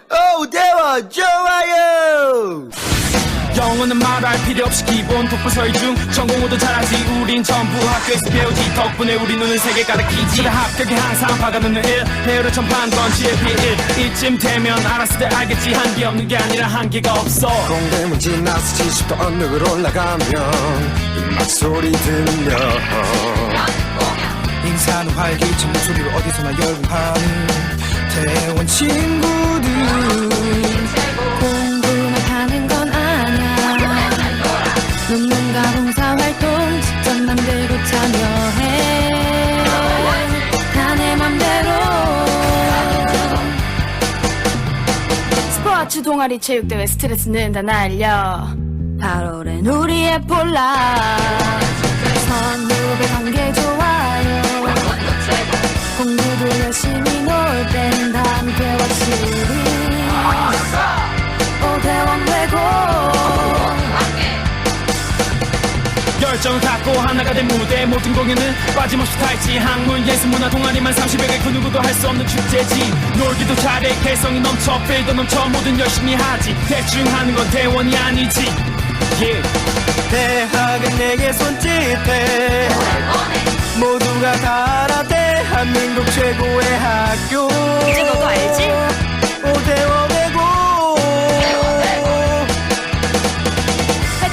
대원 좋아요 영어는 말할 필요 없이 기본 독보서의 중 전공 모두 잘하지 우린 전부 학교에서 배우지 덕분에 우리 눈은 세계 가리키지 그래 합격이 항상 박아놓는 일 배우를 전파한 건 GLP1 이쯤 되면 알았을 때 알겠지 한계 없는 게 아니라 한계가 없어 공대문 지나서 70도 언덕을 올라가면 음악 소리 들려 인사는 활기찬 목소리를 어디서나 열광하는 대원 친구들 공부만 하는 건 아냐. 논문과 봉사활동 직접 만들고 참여해. 다 내 맘대로. 스포츠 동아리 체육대회 스트레스는 다 날려. 8월엔 우리의 폴라. 선후배 관계 좋아요. 공부도 열심히 놀 땐 다 함께 확실히. 대원외고 열정을 갖고 하나가 된 무대 모든 공연은 빠짐없이 다 있지 학문 예술 문화 동아리만 30여 개 그 누구도 할 수 없는 축제지 놀기도 잘해 개성이 넘쳐 필도 넘쳐 뭐든 열심히 하지 대충 하는 건 대원이 아니지 대학은 내게 손짓해 모두가 다 알아 대한민국 최고의 학교 이제 너도 알지? 대원외고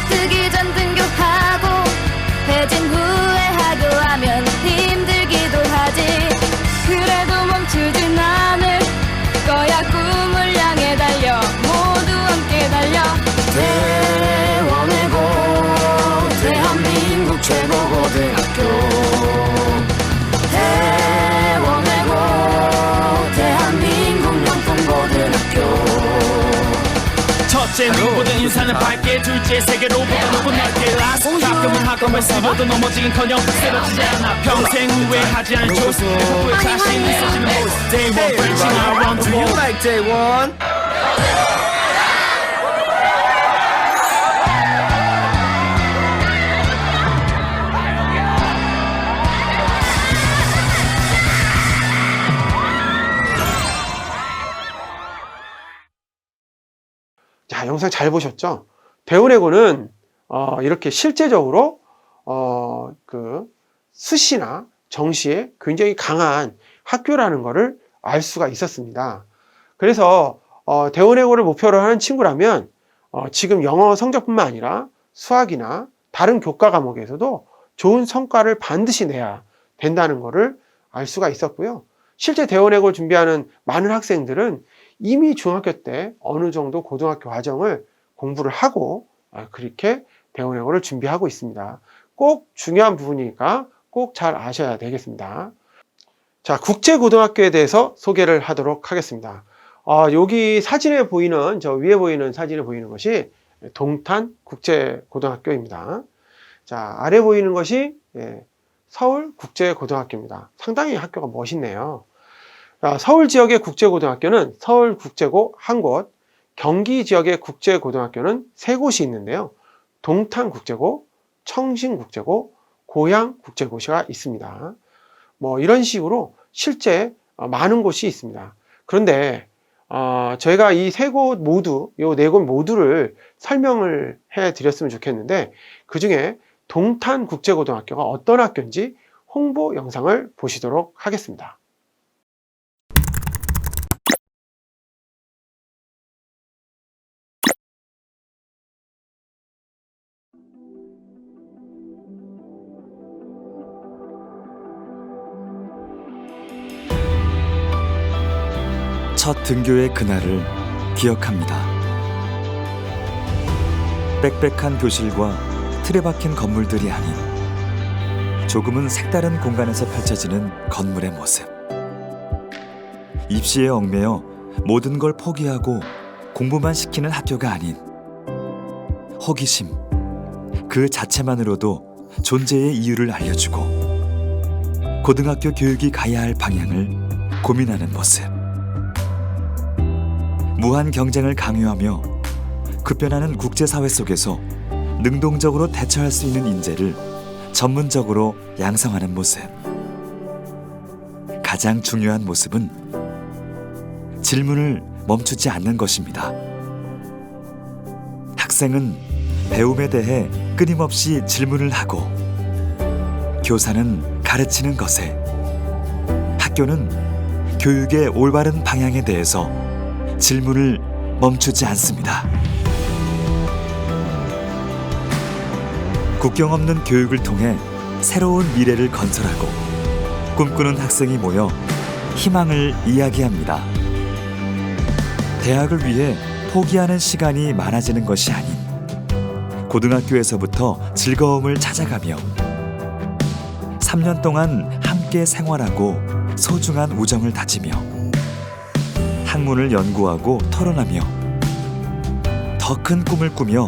뜨기 전 등교하고 퇴진 후에 하교하면 힘들기도 하지. 그래도 멈추진 않을 거야. 꿈을 향해 달려 모두 함께 달려. 대원외고 대한민국 최고 고등학교. 대원외고 대한민국 명품 고등학교. 첫째 누구보다 인사는 밝게 둘째 세계로보다 높은 낮게 라스 가끔은 학과만 쓰고도 넘어지긴커녕 쓰러지지 않아 평생 후회하지 않을 조수 후회 자신 있어지는 모습 Day one branching out one Do you like day one? 자, 영상 잘 보셨죠? 대원외고는 이렇게 실제적으로 그 수시나 정시에 굉장히 강한 학교라는 것을 알 수가 있었습니다. 그래서 대원외고를 목표로 하는 친구라면 지금 영어 성적뿐만 아니라 수학이나 다른 교과 과목에서도 좋은 성과를 반드시 내야 된다는 것을 알 수가 있었고요. 실제 대원외고를 준비하는 많은 학생들은 이미 중학교 때 어느 정도 고등학교 과정을 공부를 하고 그렇게 대원외고를 준비하고 있습니다. 꼭 중요한 부분이니까 꼭 잘 아셔야 되겠습니다. 자, 국제고등학교에 대해서 소개를 하도록 하겠습니다. 여기 사진에 보이는, 저 위에 보이는 사진에 보이는 것이 동탄 국제고등학교입니다. 자, 아래 보이는 것이 서울국제고등학교입니다. 상당히 학교가 멋있네요. 서울 지역의 국제고등학교는 서울국제고 한 곳, 경기 지역의 국제고등학교는 3곳이 있는데요. 동탄국제고, 청신국제고, 고양국제고가 있습니다. 이런 식으로 실제 많은 곳이 있습니다. 그런데 저희가 이 3곳 모두, 이 4곳 모두를 설명을 해 드렸으면 좋겠는데, 그 중에 동탄국제고등학교가 어떤 학교인지 홍보 영상을 보시도록 하겠습니다. 첫 등교의 그날을 기억합니다. 빽빽한 교실과 틀에 박힌 건물들이 아닌 조금은 색다른 공간에서 펼쳐지는 건물의 모습. 입시에 얽매여 모든 걸 포기하고 공부만 시키는 학교가 아닌 호기심 그 자체만으로도 존재의 이유를 알려주고 고등학교 교육이 가야 할 방향을 고민하는 모습. 무한 경쟁을 강요하며 급변하는 국제사회 속에서 능동적으로 대처할 수 있는 인재를 전문적으로 양성하는 모습. 가장 중요한 모습은 질문을 멈추지 않는 것입니다. 학생은 배움에 대해 끊임없이 질문을 하고 교사는 가르치는 것에, 학교는 교육의 올바른 방향에 대해서 질문을 멈추지 않습니다. 국경 없는 교육을 통해 새로운 미래를 건설하고 꿈꾸는 학생이 모여 희망을 이야기합니다. 대학을 위해 포기하는 시간이 많아지는 것이 아닌 고등학교에서부터 즐거움을 찾아가며 3년 동안 함께 생활하고 소중한 우정을 다지며 학문을 연구하고 토론하며 더 큰 꿈을 꾸며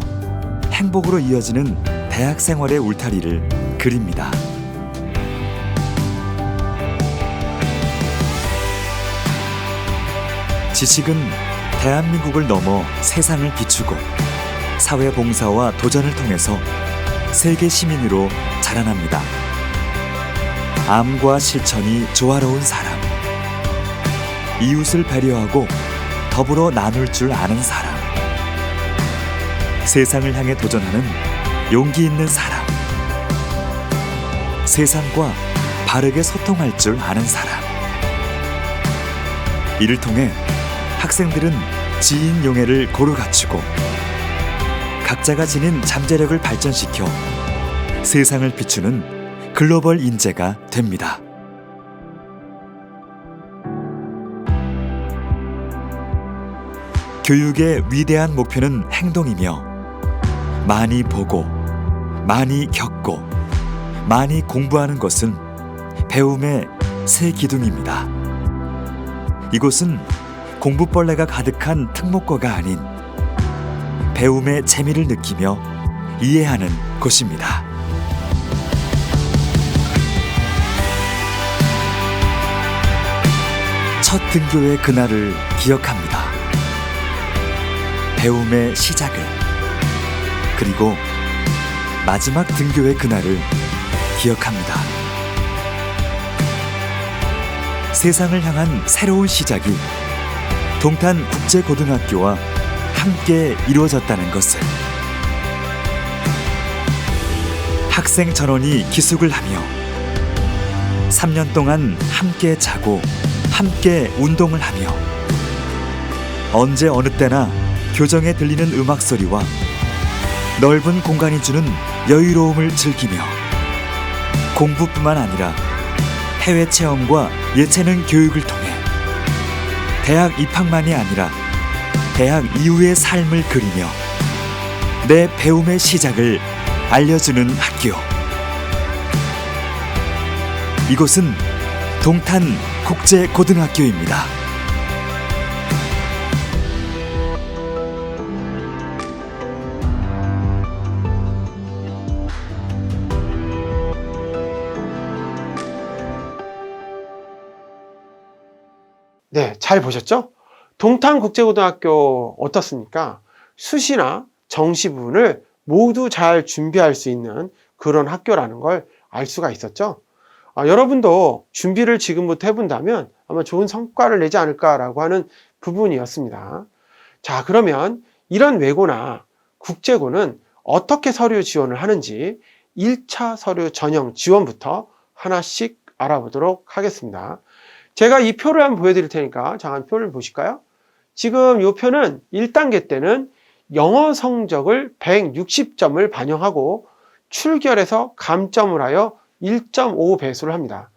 행복으로 이어지는 대학 생활의 울타리를 그립니다. 지식은 대한민국을 넘어 세상을 비추고 사회봉사와 도전을 통해서 세계 시민으로 자라납니다. 암과 실천이 조화로운 사람, 이웃을 배려하고 더불어 나눌 줄 아는 사람, 세상을 향해 도전하는 용기 있는 사람, 세상과 바르게 소통할 줄 아는 사람. 이를 통해 학생들은 지인 용애를 고루 갖추고 각자가 지닌 잠재력을 발전시켜 세상을 비추는 글로벌 인재가 됩니다. 교육의 위대한 목표는 행동이며 많이 보고, 많이 겪고, 많이 공부하는 것은 배움의 새 기둥입니다. 이곳은 공부벌레가 가득한 특목고가 아닌 배움의 재미를 느끼며 이해하는 곳입니다. 첫 등교의 그날을 기억합니다. 배움의 시작을, 그리고 마지막 등교의 그날을 기억합니다. 세상을 향한 새로운 시작이 동탄국제고등학교와 함께 이루어졌다는 것을, 학생 전원이 기숙을 하며 3년 동안 함께 자고 함께 운동을 하며 언제 어느 때나 교정에 들리는 음악 소리와 넓은 공간이 주는 여유로움을 즐기며 공부뿐만 아니라 해외 체험과 예체능 교육을 통해 대학 입학만이 아니라 대학 이후의 삶을 그리며 내 배움의 시작을 알려주는 학교. 이곳은 동탄 국제고등학교입니다. 네, 잘 보셨죠? 동탄국제고등학교 어떻습니까? 수시나 정시 부분을 모두 잘 준비할 수 있는 그런 학교라는 걸 알 수가 있었죠? 여러분도 준비를 지금부터 해본다면 아마 좋은 성과를 내지 않을까라고 하는 부분이었습니다. 자, 그러면 이런 외고나 국제고는 어떻게 서류 지원을 하는지 1차 서류 전형 지원부터 하나씩 알아보도록 하겠습니다. 제가 이 표를 한번 보여드릴 테니까 잠깐 표를 보실까요? 지금 이 표는 1단계 때는 영어 성적을 160점을 반영하고 출결해서 감점을 하여 1.5 배수를 합니다.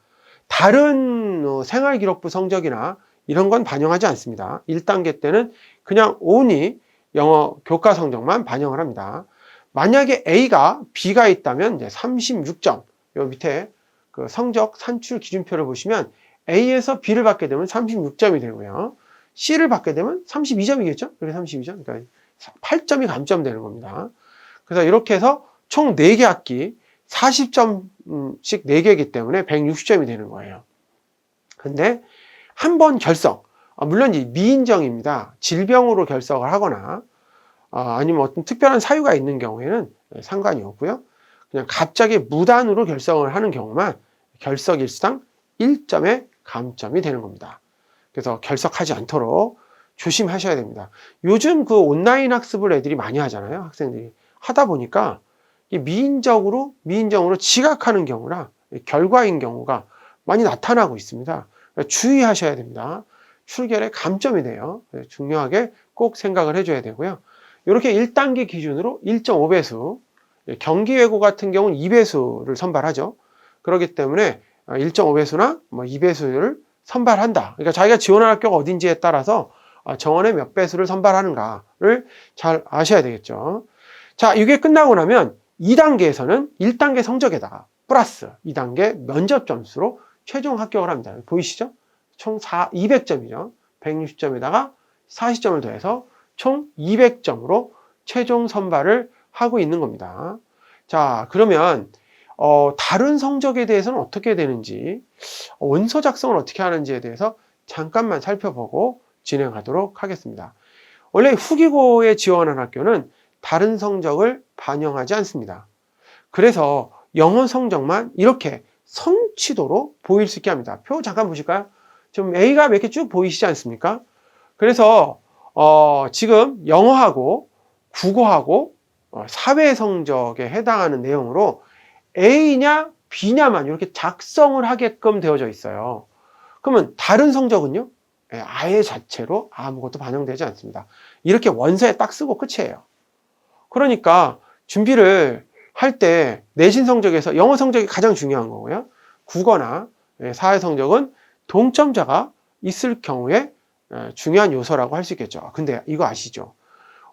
다른 생활기록부 성적이나 이런 건 반영하지 않습니다. 1단계 때는 그냥 온이 영어 교과 성적만 반영을 합니다. 만약에 A가 B가 있다면 이제 36점, 요 밑에 그 성적 산출 기준표를 보시면 A에서 B를 받게 되면 36점이 되고요. C를 받게 되면 32점이겠죠? 그래서 32점. 그러니까 8점이 감점되는 겁니다. 그래서 이렇게 해서 총 4개 학기 40점씩 4개이기 때문에 160점이 되는 거예요. 근데 한 번 결석, 물론 이 미인정입니다. 질병으로 결석을 하거나 아니면 어떤 특별한 사유가 있는 경우에는 상관이 없고요. 그냥 갑자기 무단으로 결석을 하는 경우만 결석일수당 1점의 감점이 되는 겁니다. 그래서 결석하지 않도록 조심하셔야 됩니다. 요즘 그 온라인 학습을 애들이 많이 하잖아요. 학생들이 하다 보니까 미인정으로 지각하는 경우나 결과인 경우가 많이 나타나고 있습니다. 주의하셔야 됩니다. 출결에 감점이 돼요. 중요하게 꼭 생각을 해줘야 되고요. 이렇게 1단계 기준으로 1.5배수, 경기외고 같은 경우는 2배수를 선발하죠. 그렇기 때문에 1.5배수나 2배수를 선발한다. 그러니까 자기가 지원할 학교가 어딘지에 따라서 정원에 몇 배수를 선발하는가를 잘 아셔야 되겠죠. 자, 이게 끝나고 나면 2단계에서는 1단계 성적에다가 플러스 2단계 면접 점수로 최종 합격을 합니다. 보이시죠? 총 200점이죠. 160점에다가 40점을 더해서 총 200점으로 최종 선발을 하고 있는 겁니다. 자, 그러면 다른 성적에 대해서는 어떻게 되는지, 원서 작성을 어떻게 하는지에 대해서 잠깐만 살펴보고 진행하도록 하겠습니다. 원래 후기고에 지원한 학교는 다른 성적을 반영하지 않습니다. 그래서 영어 성적만 이렇게 성취도로 보일 수 있게 합니다. 표 잠깐 보실까요? 좀 A가 몇 개 쭉 보이시지 않습니까? 그래서 지금 영어하고 국어하고 사회 성적에 해당하는 내용으로 A냐 B냐만 이렇게 작성을 하게끔 되어져 있어요. 그러면 다른 성적은요? 아예 자체로 아무것도 반영되지 않습니다. 이렇게 원서에 딱 쓰고 끝이에요. 그러니까 준비를 할 때 내신 성적에서 영어 성적이 가장 중요한 거고요. 국어나 사회 성적은 동점자가 있을 경우에 중요한 요소라고 할 수 있겠죠. 근데 이거 아시죠?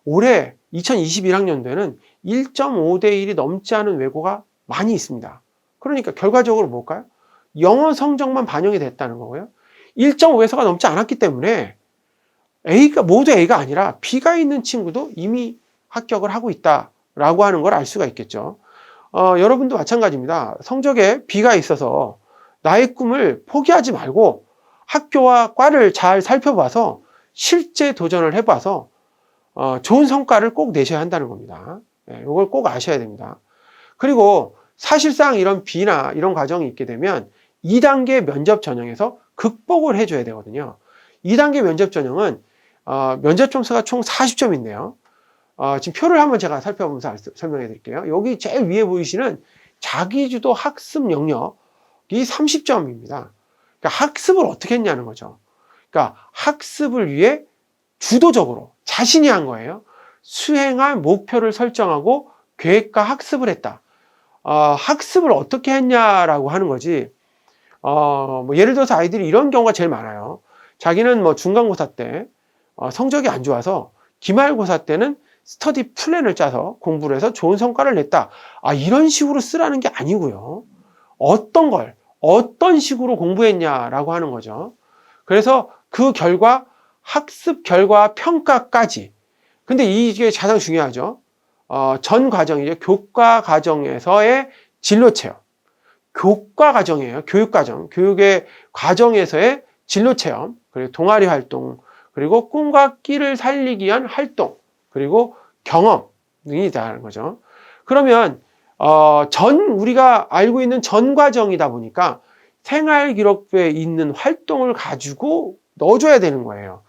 올해 2021학년도에는 1.5대 1이 넘지 않은 외고가 많이 있습니다. 그러니까 결과적으로 뭘까요? 영어 성적만 반영이 됐다는 거고요. 1.5에서가 넘지 않았기 때문에 모두 A가 아니라 B가 있는 친구도 이미 합격을 하고 있다라고 하는 걸 알 수가 있겠죠. 여러분도 마찬가지입니다. 성적에 B가 있어서 나의 꿈을 포기하지 말고 학교와 과를 잘 살펴봐서 실제 도전을 해봐서 좋은 성과를 꼭 내셔야 한다는 겁니다. 이걸 꼭 아셔야 됩니다. 그리고 사실상 이런 B나 이런 과정이 있게 되면 2단계 면접 전형에서 극복을 해줘야 되거든요. 2단계 면접 전형은 면접 점수가 총 40점인데요. 지금 표를 한번 제가 살펴보면서 설명해 드릴게요. 여기 제일 위에 보이시는 자기주도 학습 영역이 30점입니다. 그러니까 학습을 어떻게 했냐는 거죠. 그러니까 학습을 위해 주도적으로 자신이 한 거예요. 수행할 목표를 설정하고 계획과 학습을 했다. 학습을 어떻게 했냐라고 하는 거지. 뭐 예를 들어서 아이들이 이런 경우가 제일 많아요. 자기는 뭐 중간고사 때 성적이 안 좋아서 기말고사 때는 스터디 플랜을 짜서 공부를 해서 좋은 성과를 냈다. 이런 식으로 쓰라는 게 아니고요. 어떤 식으로 공부했냐라고 하는 거죠. 그래서 그 결과, 학습 결과 평가까지. 근데 이게 가장 중요하죠. 전 과정이죠. 교과 과정에서의 진로 체험. 교과 과정이에요. 교육 과정. 교육의 과정에서의 진로 체험. 그리고 동아리 활동. 그리고 꿈과 끼를 살리기 위한 활동. 그리고 경험 등이 있다는 거죠. 그러면 우리가 알고 있는 전 과정이다 보니까 생활기록부에 있는 활동을 가지고 넣어줘야 되는 거예요.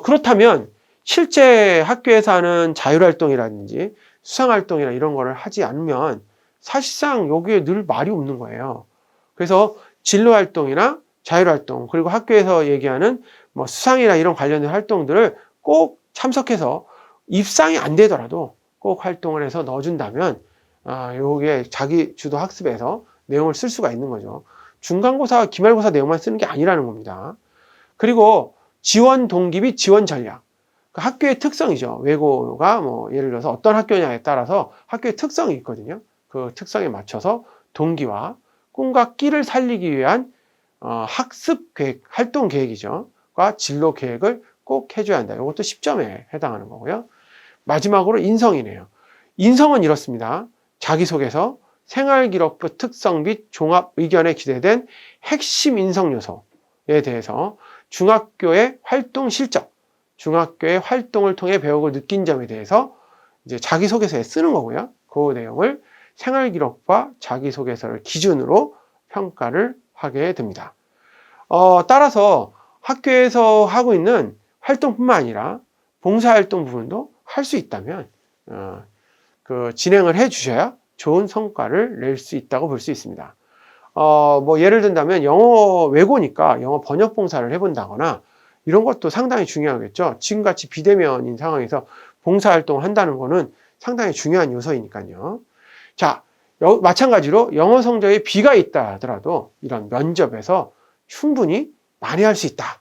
그렇다면 실제 학교에서 하는 자율활동이라든지 수상활동이나 이런 거를 하지 않으면 사실상 여기에 늘 말이 없는 거예요. 그래서 진로활동이나 자율활동, 그리고 학교에서 얘기하는 뭐 수상이나 이런 관련된 활동들을 꼭 참석해서 입상이 안 되더라도 꼭 활동을 해서 넣어준다면 요게 자기 주도 학습에서 내용을 쓸 수가 있는 거죠. 중간고사, 기말고사 내용만 쓰는 게 아니라는 겁니다. 그리고 지원 동기 및 지원 전략. 그 학교의 특성이죠. 외고가 뭐 예를 들어서 어떤 학교냐에 따라서 학교의 특성이 있거든요. 그 특성에 맞춰서 동기와 꿈과 끼를 살리기 위한 학습 계획, 활동 계획이죠. 과 진로 계획을 꼭 해줘야 한다. 이것도 10점에 해당하는 거고요. 마지막으로 인성이네요. 인성은 이렇습니다. 자기소개서, 생활기록부 특성 및 종합 의견에 기재된 핵심 인성 요소에 대해서 중학교의 활동 실적, 중학교의 활동을 통해 배우고 느낀 점에 대해서 이제 자기소개서에 쓰는 거고요. 그 내용을 생활기록과 자기소개서를 기준으로 평가를 하게 됩니다. 따라서 학교에서 하고 있는 활동뿐만 아니라 봉사활동 부분도 할 수 있다면 진행을 해 주셔야 좋은 성과를 낼 수 있다고 볼 수 있습니다. 뭐 예를 든다면 영어 외고니까 영어 번역 봉사를 해본다거나 이런 것도 상당히 중요하겠죠. 지금같이 비대면인 상황에서 봉사활동을 한다는 거는 상당히 중요한 요소이니까요. 자, 마찬가지로 영어 성적에 B가 있다 하더라도 이런 면접에서 충분히 만회할 수 있다.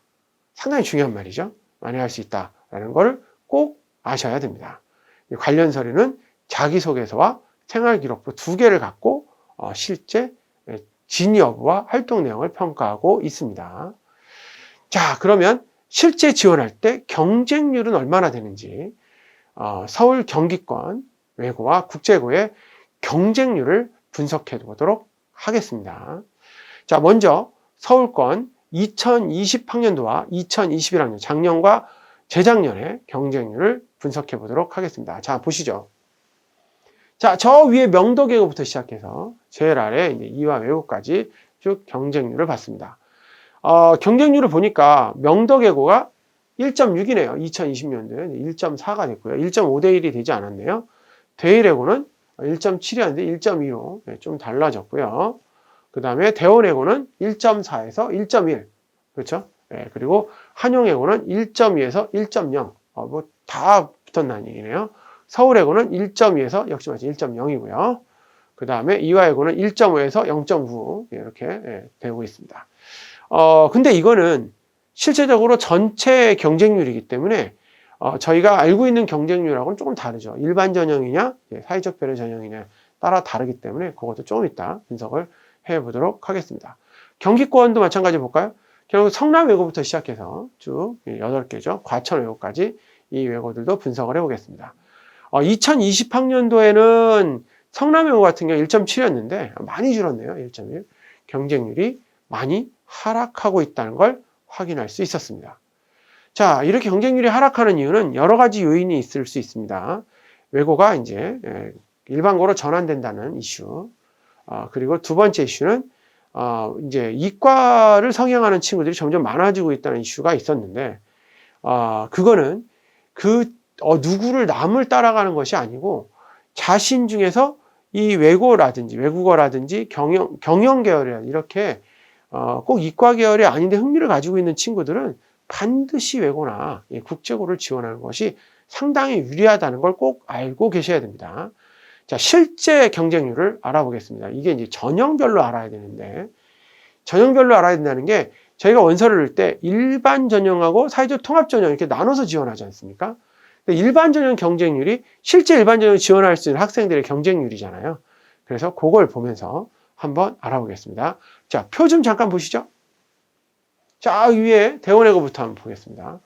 상당히 중요한 말이죠. 만회할 수 있다라는 걸 꼭 아셔야 됩니다. 관련 서류는 자기소개서와 생활기록부 2개를 갖고 실제 진위 여부와 활동 내용을 평가하고 있습니다. 자, 그러면 실제 지원할 때 경쟁률은 얼마나 되는지 서울 경기권 외고와 국제고의 경쟁률을 분석해 보도록 하겠습니다. 자, 먼저 서울권 2020학년도와 2021학년 작년과 재작년의 경쟁률을 분석해 보도록 하겠습니다. 자, 보시죠. 자, 저 위에 명도계고부터 시작해서 제일 아래 이제 이화 외고까지 쭉 경쟁률을 봤습니다. 경쟁률을 보니까 명도계고가 1.6이네요. 2020년도에 1.4가 됐고요. 1.5대 1이 되지 않았네요. 대일외고는 1.7이었는데 1.2로 좀 달라졌고요. 그 다음에 대원외고는 1.4에서 1.1. 그렇죠? 그리고 한용외고는 1.2에서 1.0. 뭐 다 붙었다는 얘기네요. 서울외고는 1.2에서 역시 마치 1.0이고요. 그 다음에 이화외고는 1.5에서 0.9 이렇게 되고 있습니다. 근데 이거는 실제적으로 전체 경쟁률이기 때문에 저희가 알고 있는 경쟁률하고는 조금 다르죠. 일반 전형이냐, 사회적 배려 전형이냐 따라 다르기 때문에 그것도 조금 이따 분석을 해보도록 하겠습니다. 경기권도 마찬가지 볼까요? 결국 성남외고부터 시작해서 쭉 8개죠. 과천외고까지 이 외고들도 분석을 해보겠습니다. 2020학년도에는 성남외고 같은 경우 1.7이었는데 많이 줄었네요. 1.1. 경쟁률이 많이 하락하고 있다는 걸 확인할 수 있었습니다. 자, 이렇게 경쟁률이 하락하는 이유는 여러 가지 요인이 있을 수 있습니다. 외고가 이제 일반고로 전환된다는 이슈. 그리고 두 번째 이슈는 이제 이과를 성향하는 친구들이 점점 많아지고 있다는 이슈가 있었는데, 그거는 누구를 남을 따라가는 것이 아니고 자신 중에서 이 외고라든지 외국어라든지 경영 계열이라 이렇게 꼭 이과 계열이 아닌데 흥미를 가지고 있는 친구들은 반드시 외고나 국제고를 지원하는 것이 상당히 유리하다는 걸 꼭 알고 계셔야 됩니다. 자, 실제 경쟁률을 알아보겠습니다. 이게 이제 전형별로 알아야 되는데, 전형별로 알아야 된다는 게 저희가 원서를 넣을 때 일반 전형하고 사회적 통합 전형 이렇게 나눠서 지원하지 않습니까? 근데 일반 전형 경쟁률이 실제 일반 전형 지원할 수 있는 학생들의 경쟁률이잖아요. 그래서 그걸 보면서 한번 알아보겠습니다. 자, 표 좀 잠깐 보시죠. 자, 위에 대원외고부터 한번 보겠습니다.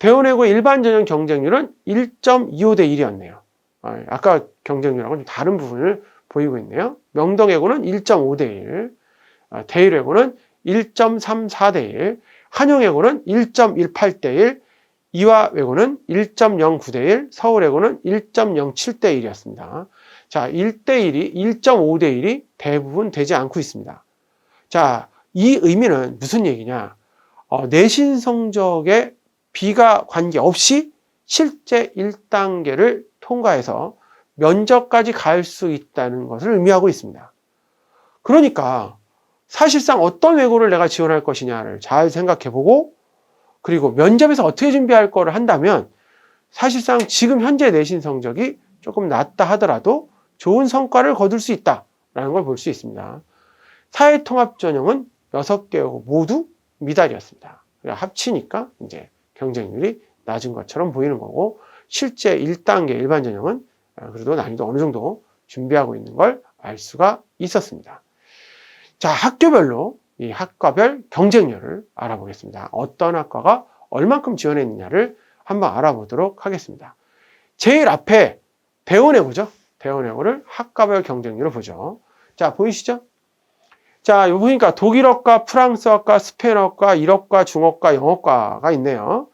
대원외고 일반 전형 경쟁률은 1.25대 1이었네요. 아까 경쟁률하고는 다른 부분을 보이고 있네요. 명동외고는 1.5대 1, 대일외고는 1.34대 1, 한영외고는 1.18대 1, 이화외고는 1.09대 1, 서울외고는 1.07대 1이었습니다. 자, 1대 1이 1.5대 1이 대부분 되지 않고 있습니다. 자, 이 의미는 무슨 얘기냐? 내신 성적에 비가 관계없이 실제 1단계를 통과해서 면접까지 갈 수 있다는 것을 의미하고 있습니다. 그러니까 사실상 어떤 외고를 내가 지원할 것이냐를 잘 생각해보고, 그리고 면접에서 어떻게 준비할 거를 한다면 사실상 지금 현재 내신 성적이 조금 낮다 하더라도 좋은 성과를 거둘 수 있다라는 걸 볼 수 있습니다. 사회통합전형은 6개 모두 미달이었습니다. 합치니까 이제 경쟁률이 낮은 것처럼 보이는 거고, 실제 1단계 일반 전형은 그래도 난이도 어느 정도 준비하고 있는 걸 알 수가 있었습니다. 자, 학교별로 이 학과별 경쟁률을 알아보겠습니다. 어떤 학과가 얼만큼 지원했느냐를 한번 알아보도록 하겠습니다. 제일 앞에 대원외고죠. 대원외고를 학과별 경쟁률을 보죠. 자, 보이시죠? 자, 여기 보니까 독일어과, 프랑스어과, 스페인어과, 일어과, 중어과, 영어과가 있네요.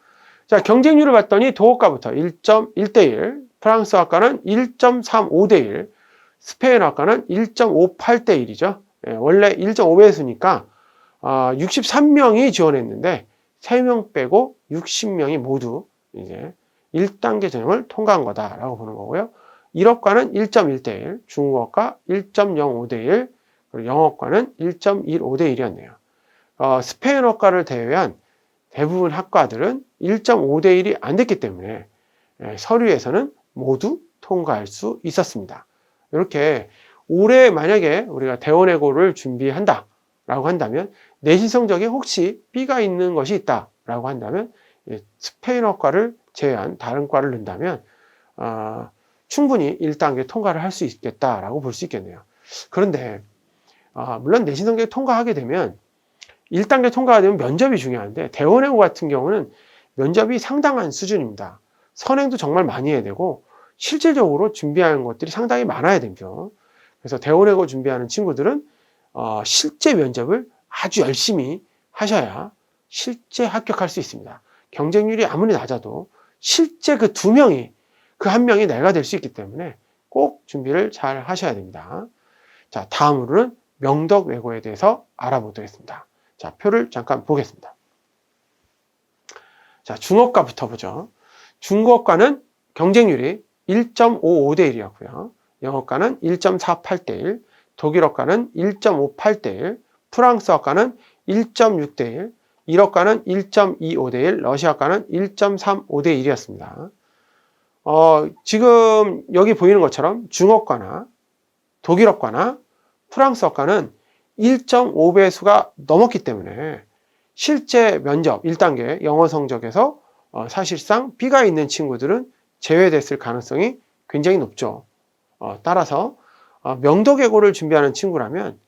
자, 경쟁률을 봤더니 독어과부터 1.1대 1, 프랑스어과는 1.35대 1, 스페인어과는 1.58대 1이죠. 원래 1.5배수니까 63명이 지원했는데 3명 빼고 60명이 모두 이제 1단계 전형을 통과한 거다라고 보는 거고요. 일어과는 1.1대 1, 중국어과 1.05대 1, 그리고 영어과는 1.15대 1이었네요. 스페인어과를 제외한 대부분 학과들은 1.5대 1이 안 됐기 때문에 서류에서는 모두 통과할 수 있었습니다. 이렇게 올해 만약에 우리가 대원외고를 준비한다라고 한다면 내신 성적에 혹시 B가 있는 것이 있다라고 한다면 스페인어과를 제외한 다른 과를 넣는다면 충분히 1단계 통과를 할 수 있겠다라고 볼 수 있겠네요. 그런데 물론 내신 성적에 통과하게 되면 1단계 통과가 되면 면접이 중요한데, 대원외고 같은 경우는 면접이 상당한 수준입니다. 선행도 정말 많이 해야 되고 실질적으로 준비하는 것들이 상당히 많아야 되죠. 그래서 대원외고 준비하는 친구들은 실제 면접을 아주 열심히 하셔야 실제 합격할 수 있습니다. 경쟁률이 아무리 낮아도 실제 그 2명이, 그 1명이 내가 될 수 있기 때문에 꼭 준비를 잘 하셔야 됩니다. 자, 다음으로는 명덕외고에 대해서 알아보도록 하겠습니다. 자, 표를 잠깐 보겠습니다. 자, 중어과부터 보죠. 중국어과는 경쟁률이 1.55대 1이었고요. 영어과는 1.48대 1, 독일어과는 1.58대 1, 프랑스어과는 1.6대 1, 일어과는 1.25대 1, 러시아과는 1.35대 1이었습니다. 지금 여기 보이는 것처럼 중어과나 독일어과나 프랑스어과는 1.5배수가 넘었기 때문에 실제 면접 1단계 영어 성적에서 사실상 B가 있는 친구들은 제외됐을 가능성이 굉장히 높죠. 따라서 명덕외고를 준비하는 친구라면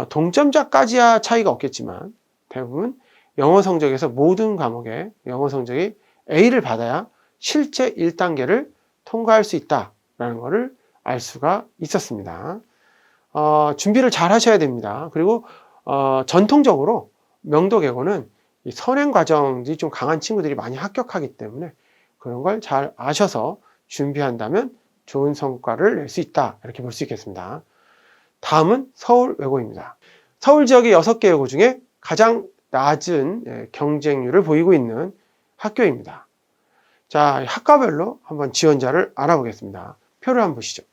동점자까지야 차이가 없겠지만 대부분 영어 성적에서 모든 과목에 영어 성적이 A를 받아야 실제 1단계를 통과할 수 있다라는 것을 알 수가 있었습니다. 준비를 잘 하셔야 됩니다. 그리고 전통적으로 명덕외고는 이 선행 과정이 좀 강한 친구들이 많이 합격하기 때문에 그런 걸 잘 아셔서 준비한다면 좋은 성과를 낼 수 있다, 이렇게 볼 수 있겠습니다. 다음은 서울외고입니다. 서울 지역의 6개 외고 중에 가장 낮은 경쟁률을 보이고 있는 학교입니다. 자, 학과별로 한번 지원자를 알아보겠습니다. 표를 한번 보시죠.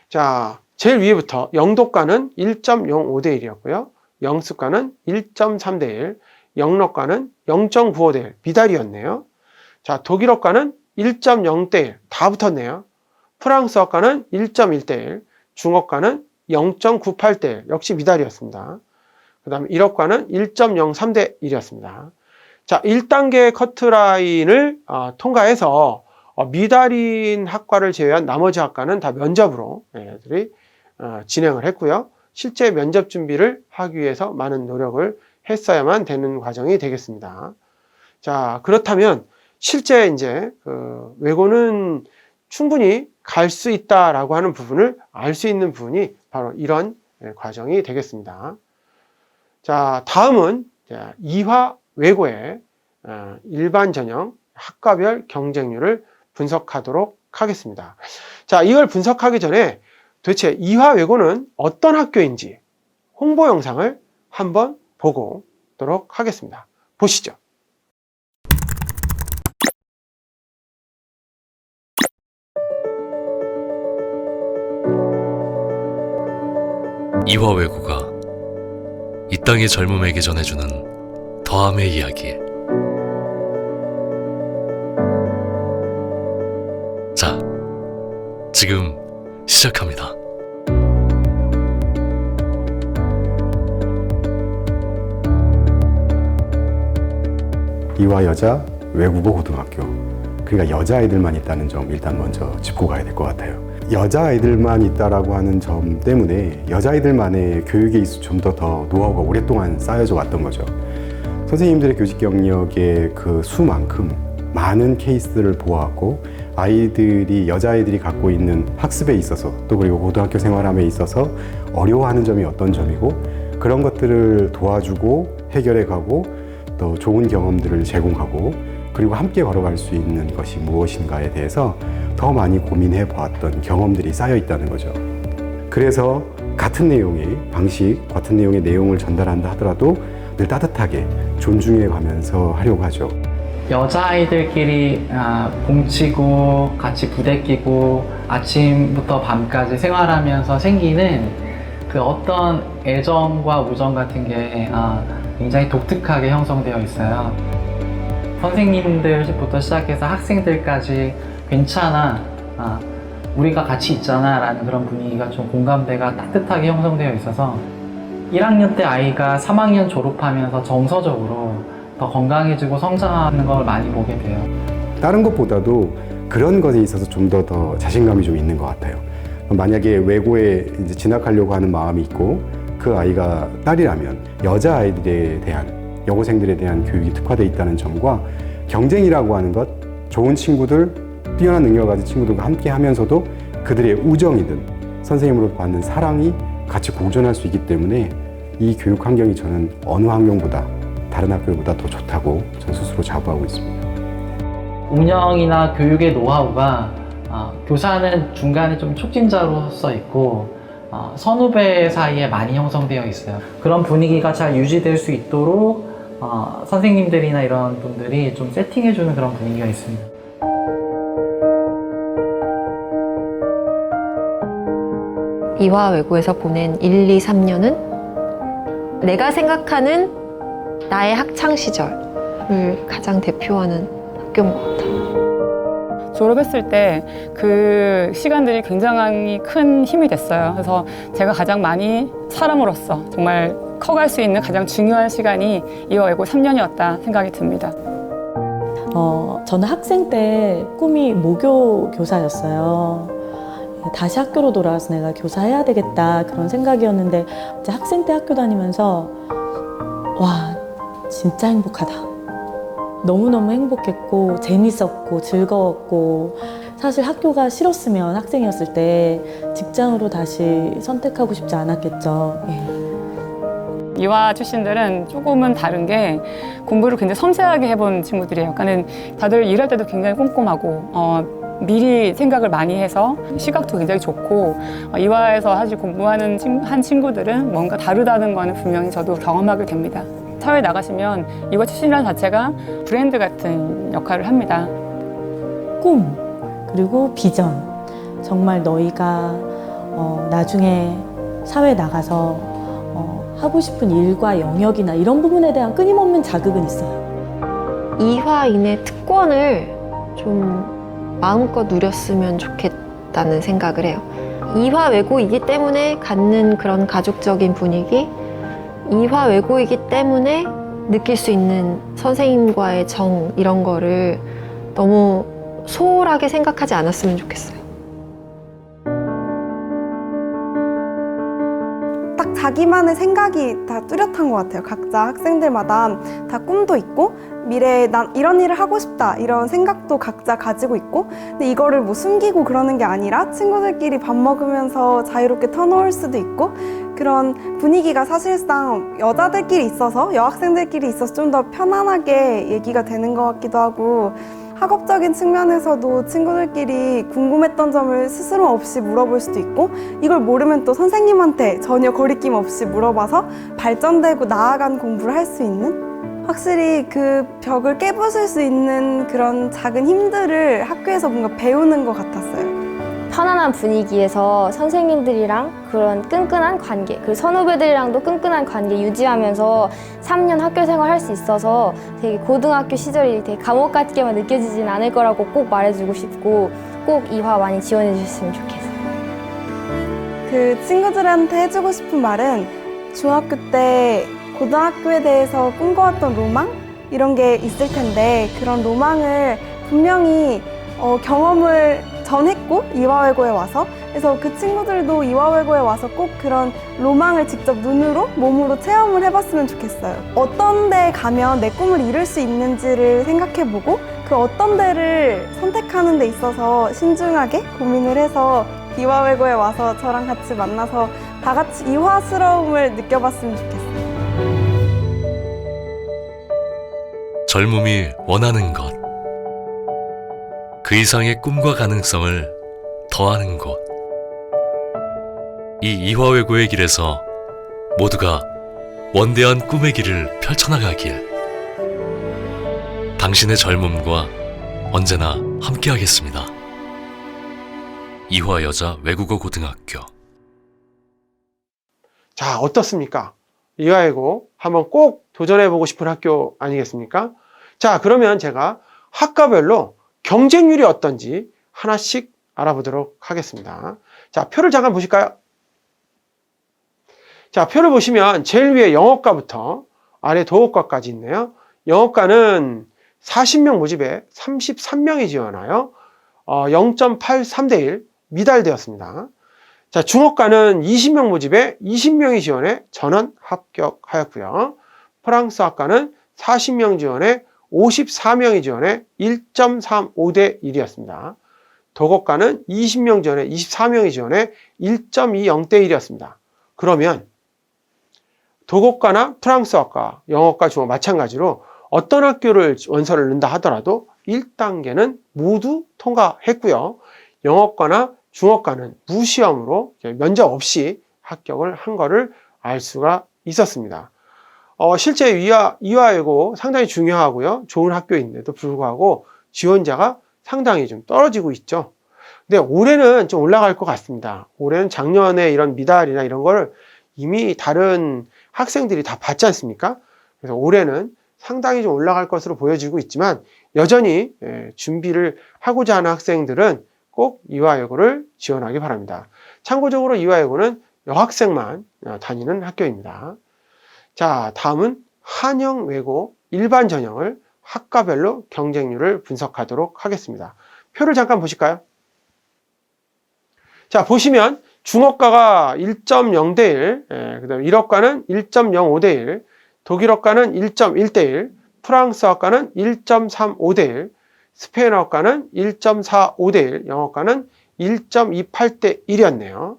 자, 제일 위에부터 영도과는 1.05대 1이었고요. 영수과는 1.3대 1, 영어과는 0.95 대 1, 미달이었네요. 자, 독일어과는 1.0 대 1, 다 붙었네요. 프랑스어과는 1.1 대 1, 중어과는 0.98 대 1, 역시 미달이었습니다. 그 다음에 일어과는 1.03 대 1이었습니다. 자, 1단계 커트라인을 통과해서 미달인 학과를 제외한 나머지 학과는 다 면접으로 애들이 진행을 했고요. 실제 면접 준비를 하기 위해서 많은 노력을 했어야만 되는 과정이 되겠습니다. 자, 그렇다면 실제 이제 외고는 충분히 갈 수 있다라고 하는 부분을 알 수 있는 부분이 바로 이런 과정이 되겠습니다. 자, 다음은 이화 외고의 일반 전형 학과별 경쟁률을 분석하도록 하겠습니다. 자, 이걸 분석하기 전에 도대체 이화 외고는 어떤 학교인지 홍보 영상을 한번 보고 오도록 하겠습니다. 보시죠. 이화 외고가 이 땅의 젊음에게 전해주는 더함의 이야기. 자, 지금 시작합니다. 이화 여자 외국어 고등학교, 그러니까 여자아이들만 있다는 점 일단 먼저 짚고 가야 될 것 같아요. 여자아이들만 있다라고 하는 점 때문에 여자아이들만의 교육에 있어 좀 더 노하우가 오랫동안 쌓여져 왔던 거죠. 선생님들의 교직 경력의 그 수만큼 많은 케이스를 보아왔고, 여자아이들이 갖고 있는 학습에 있어서 또 그리고 고등학교 생활함에 있어서 어려워하는 점이 어떤 점이고, 그런 것들을 도와주고 해결해 가고 또 좋은 경험들을 제공하고 그리고 함께 걸어갈 수 있는 것이 무엇인가에 대해서 더 많이 고민해 보았던 경험들이 쌓여 있다는 거죠. 그래서 같은 내용의 방식, 같은 내용의 내용을 전달한다 하더라도 늘 따뜻하게 존중해 가면서 하려고 하죠. 여자아이들끼리 뭉치고 같이 부대끼고 아침부터 밤까지 생활하면서 생기는 그 어떤 애정과 우정 같은 게 굉장히 독특하게 형성되어 있어요. 선생님들부터 시작해서 학생들까지 괜찮아, 우리가 같이 있잖아 라는 그런 분위기가 좀 공감대가 따뜻하게 형성되어 있어서 1학년 때 아이가 3학년 졸업하면서 정서적으로 더 건강해지고 성장하는 걸 많이 보게 돼요. 다른 것보다도 그런 것에 있어서 좀 더 자신감이 좀 있는 것 같아요. 만약에 외고에 이제 진학하려고 하는 마음이 있고 그 아이가 딸이라면 여자아이들에 대한, 여고생들에 대한 교육이 특화되어 있다는 점과 경쟁이라고 하는 것, 좋은 친구들, 뛰어난 능력을 가진 친구들과 함께 하면서도 그들의 우정이든 선생님으로부터 받는 사랑이 같이 공존할 수 있기 때문에 이 교육 환경이 저는 어느 환경보다, 다른 학교보다 더 좋다고 전 스스로 자부하고 있습니다. 운영이나 교육의 노하우가 교사는 중간에 좀 촉진자로서 있고 선후배 사이에 많이 형성되어 있어요. 그런 분위기가 잘 유지될 수 있도록 선생님들이나 이런 분들이 좀 세팅해주는 그런 분위기가 있습니다. 이화 외고에서 보낸 1, 2, 3년은 내가 생각하는 나의 학창시절을 가장 대표하는 학교인 것 같아요. 졸업했을 때 그 시간들이 굉장히 큰 힘이 됐어요. 그래서 제가 가장 많이 사람으로서 정말 커갈 수 있는 가장 중요한 시간이 이화 외고 3년이었다 생각이 듭니다. 저는 학생 때 꿈이 모교 교사였어요. 다시 학교로 돌아와서 내가 교사해야 되겠다 그런 생각이었는데 이제 학생 때 학교 다니면서 와 진짜 행복하다. 너무너무 행복했고 재밌었고 즐거웠고, 사실 학교가 싫었으면 학생이었을 때 직장으로 다시 선택하고 싶지 않았겠죠. 예. 이화 출신들은 조금은 다른 게 공부를 굉장히 섬세하게 해본 친구들이에요. 그러니까 다들 일할 때도 굉장히 꼼꼼하고 미리 생각을 많이 해서 시각도 굉장히 좋고, 이화에서 사실 공부하는 한 친구들은 뭔가 다르다는 거는 분명히 저도 경험하게 됩니다. 사회에 나가시면 이화 출신이라는 자체가 브랜드 같은 역할을 합니다. 꿈, 그리고 비전. 정말 너희가 나중에 사회에 나가서 하고 싶은 일과 영역이나 이런 부분에 대한 끊임없는 자극은 있어요. 이화인의 특권을 좀 마음껏 누렸으면 좋겠다는 생각을 해요. 이화외고이기 때문에 갖는 그런 가족적인 분위기, 이화외고이기 때문에 느낄 수 있는 선생님과의 정, 이런 거를 너무 소홀하게 생각하지 않았으면 좋겠어요. 딱 자기만의 생각이 다 뚜렷한 것 같아요. 각자 학생들마다 다 꿈도 있고 미래에 난 이런 일을 하고 싶다 이런 생각도 각자 가지고 있고, 근데 이거를 뭐 숨기고 그러는 게 아니라 친구들끼리 밥 먹으면서 자유롭게 터놓을 수도 있고, 그런 분위기가 사실상 여자들끼리 있어서, 여학생들끼리 있어서 좀 더 편안하게 얘기가 되는 것 같기도 하고, 학업적인 측면에서도 친구들끼리 궁금했던 점을 스스럼 없이 물어볼 수도 있고, 이걸 모르면 또 선생님한테 전혀 거리낌 없이 물어봐서 발전되고 나아간 공부를 할 수 있는, 확실히 그 벽을 깨부술 수 있는 그런 작은 힘들을 학교에서 뭔가 배우는 것 같았어요. 편안한 분위기에서 선생님들이랑 그런 끈끈한 관계, 그리고 선후배들이랑도 끈끈한 관계 유지하면서 3년 학교 생활 할 수 있어서 되게 고등학교 시절이 되게 감옥 같게만 느껴지진 않을 거라고 꼭 말해주고 싶고, 꼭 이화 많이 지원해 주셨으면 좋겠어요. 그 친구들한테 해주고 싶은 말은, 중학교 때 고등학교에 대해서 꿈꿔왔던 로망? 이런 게 있을 텐데, 그런 로망을 분명히 경험을 전했고, 이화외고에 와서. 그래서 그 친구들도 이화외고에 와서 꼭 그런 로망을 직접 눈으로, 몸으로 체험을 해봤으면 좋겠어요. 어떤 데 가면 내 꿈을 이룰 수 있는지를 생각해보고, 그 어떤 데를 선택하는 데 있어서 신중하게 고민을 해서 이화외고에 와서 저랑 같이 만나서 다 같이 이화스러움을 느껴봤으면 좋겠어요. 젊음이 원하는 것, 그 이상의 꿈과 가능성을 더하는 곳. 이 이화외고의 길에서 모두가 원대한 꿈의 길을 펼쳐나가길. 당신의 젊음과 언제나 함께하겠습니다. 이화여자 외국어 고등학교. 자, 어떻습니까? 이화외고 한번 꼭 도전해보고 싶은 학교 아니겠습니까? 자, 그러면 제가 학과별로 경쟁률이 어떤지 하나씩 알아보도록 하겠습니다. 자, 표를 잠깐 보실까요? 자, 표를 보시면 제일 위에 영어과부터 아래 도어과까지 있네요. 영어과는 40명 모집에 33명이 지원하여 0.83대 1 미달되었습니다. 자, 중어과는 20명 모집에 20명이 지원해 전원 합격하였고요. 프랑스어과는 40명 지원에 54명이 지원해 1.35대 1이었습니다. 독어과는 20명 지원에 24명이 지원해 1.20대 1이었습니다. 그러면 독어과나 프랑스어과, 영어과, 중어 마찬가지로 어떤 학교를 원서를 넣는다 하더라도 1단계는 모두 통과했고요. 영어과나 중어과는 무시험으로 면접 없이 합격을 한 거를 알 수가 있었습니다. 실제 이화외고 상당히 중요하고요. 좋은 학교인데도 불구하고 지원자가 상당히 좀 떨어지고 있죠. 근데 올해는 좀 올라갈 것 같습니다. 올해는 작년에 이런 미달이나 이런 걸 이미 다른 학생들이 다 봤지 않습니까? 그래서 올해는 상당히 좀 올라갈 것으로 보여지고 있지만, 여전히 준비를 하고자 하는 학생들은 꼭 이화외고를 지원하기 바랍니다. 참고적으로 이화외고는 여학생만 다니는 학교입니다. 자, 다음은 한영외고 일반 전형을 학과별로 경쟁률을 분석하도록 하겠습니다. 표를 잠깐 보실까요? 자, 보시면 중어과가 1.0대 1, 그 다음에 일어과는 1.05대 1, 독일어과는 1.1대 1, 프랑스어과는 1.35대 1, 스페인어과는 1.45대 1, 영어과는 1.28대 1이었네요.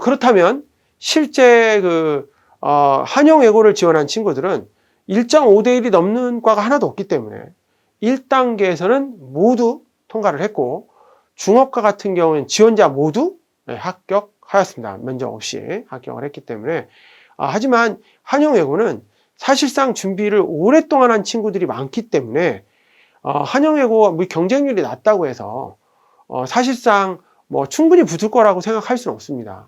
그렇다면 실제 한영외고를 지원한 친구들은 1.5대 1이 넘는 과가 하나도 없기 때문에 1단계에서는 모두 통과를 했고, 중어과 같은 경우는 지원자 모두 합격하였습니다. 면접 없이 합격을 했기 때문에. 하지만 한영외고는 사실상 준비를 오랫동안 한 친구들이 많기 때문에 한영외고 경쟁률이 낮다고 해서 사실상 충분히 붙을 거라고 생각할 수는 없습니다.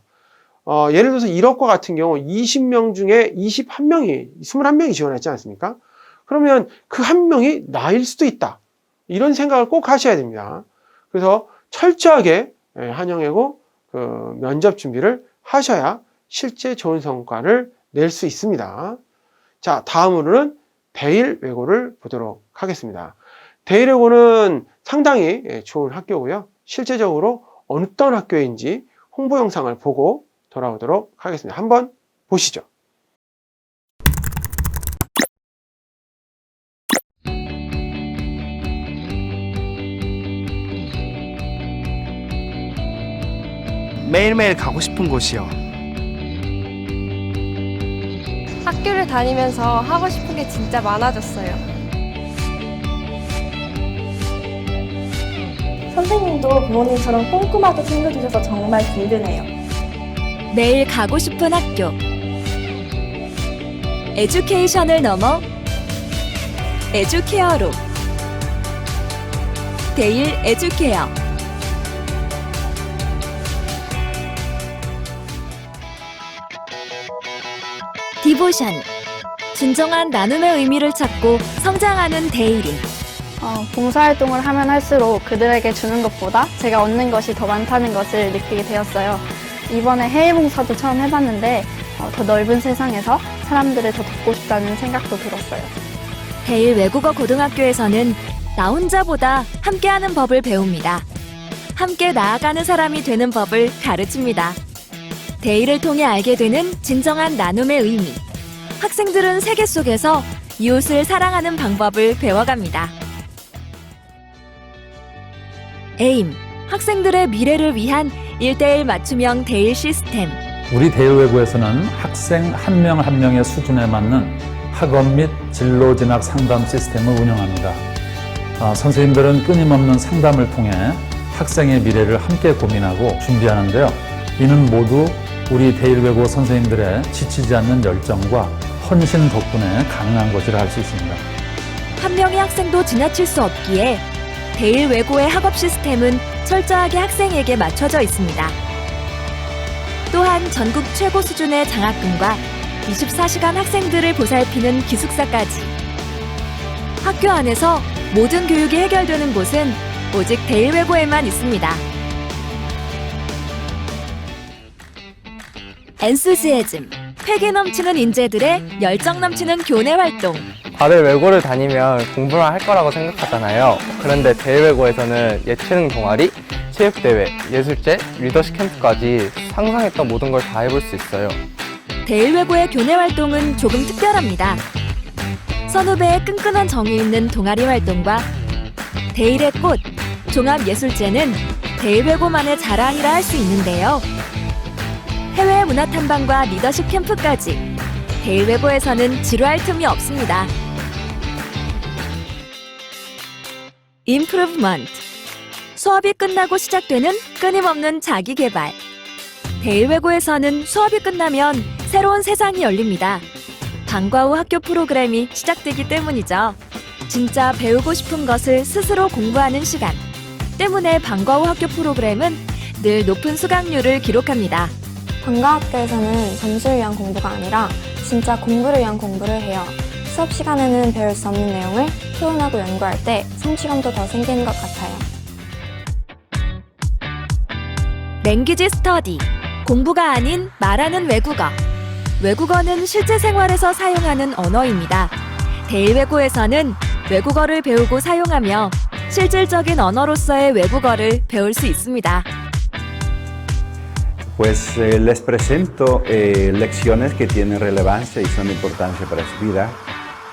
예를 들어서 1억과 같은 경우 20명 중에 21명이 지원했지 않습니까? 그러면 그 한 명이 나일 수도 있다. 이런 생각을 꼭 하셔야 됩니다. 그래서 철저하게 한영외고 그 면접 준비를 하셔야 실제 좋은 성과를 낼 수 있습니다. 자, 다음으로는 대일외고를 보도록 하겠습니다. 대일외고는 상당히 좋은 학교고요. 실제적으로 어떤 학교인지 홍보 영상을 보고 돌아오도록 하겠습니다. 한번 보시죠. 매일매일 가고 싶은 곳이요. 학교를 다니면서 하고 싶은 게 진짜 많아졌어요. 선생님도 부모님처럼 꼼꼼하게 챙겨주셔서 정말 든든해요. 매일 가고 싶은 학교. 에듀케이션을 넘어 에듀케어로. 데일 에듀케어. 디보션. 진정한 나눔의 의미를 찾고 성장하는 데일이. 봉사활동을 하면 할수록 그들에게 주는 것보다 제가 얻는 것이 더 많다는 것을 느끼게 되었어요. 이번에 해외 봉사도 처음 해봤는데 더 넓은 세상에서 사람들을 더 돕고 싶다는 생각도 들었어요. 데일 외국어 고등학교에서는 나 혼자보다 함께하는 법을 배웁니다. 함께 나아가는 사람이 되는 법을 가르칩니다. 데일을 통해 알게 되는 진정한 나눔의 의미. 학생들은 세계 속에서 이웃을 사랑하는 방법을 배워갑니다. 에임, 학생들의 미래를 위한 1:1 맞춤형 데일 시스템. 우리 데일외고에서는 학생 한 명 한 명의 수준에 맞는 학업 및 진로 진학 상담 시스템을 운영합니다. 선생님들은 끊임없는 상담을 통해 학생의 미래를 함께 고민하고 준비하는데요. 이는 모두 우리 데일외고 선생님들의 지치지 않는 열정과 헌신 덕분에 가능한 것이라 할 수 있습니다. 한 명의 학생도 지나칠 수 없기에 데일외고의 학업 시스템은 철저하게 학생에게 맞춰져 있습니다. 또한 전국 최고 수준의 장학금과 24시간 학생들을 보살피는 기숙사까지. 학교 안에서 모든 교육이 해결되는 곳은 오직 데일외고에만 있습니다. 엔수지애즘, 패기 넘치는 인재들의 열정 넘치는 교내 활동. 다들 외고를 다니면 공부만 할 거라고 생각하잖아요. 그런데 데일외고에서는 예체능 동아리, 체육대회, 예술제, 리더십 캠프까지 상상했던 모든 걸 다 해볼 수 있어요. 데일외고의 교내 활동은 조금 특별합니다. 선후배의 끈끈한 정이 있는 동아리 활동과 데일의 꽃, 종합예술제는 데일외고만의 자랑이라 할 수 있는데요. 해외 문화 탐방과 리더십 캠프까지 데일외고에서는 지루할 틈이 없습니다. 임프루브먼트. 수업이 끝나고 시작되는 끊임없는 자기개발. 데일외고에서는 수업이 끝나면 새로운 세상이 열립니다. 방과 후 학교 프로그램이 시작되기 때문이죠. 진짜 배우고 싶은 것을 스스로 공부하는 시간. 때문에 방과 후 학교 프로그램은 늘 높은 수강률을 기록합니다. 방과학교에서는 점수를 위한 공부가 아니라 진짜 공부를 위한 공부를 해요. 수업 시간에는 배울 수 없는 내용을 표현하고 연구할 때 성취감도 더 생기는 것 같아요. 랭귀지 스터디. 공부가 아닌 말하는 외국어. 외국어는 실제 생활에서 사용하는 언어입니다. 데일외고에서는 외국어를 배우고 사용하며 실질적인 언어로서의 외국어를 배울 수 있습니다. Pues les presento lecciones que tienen relevancia y son de importancia para su vida.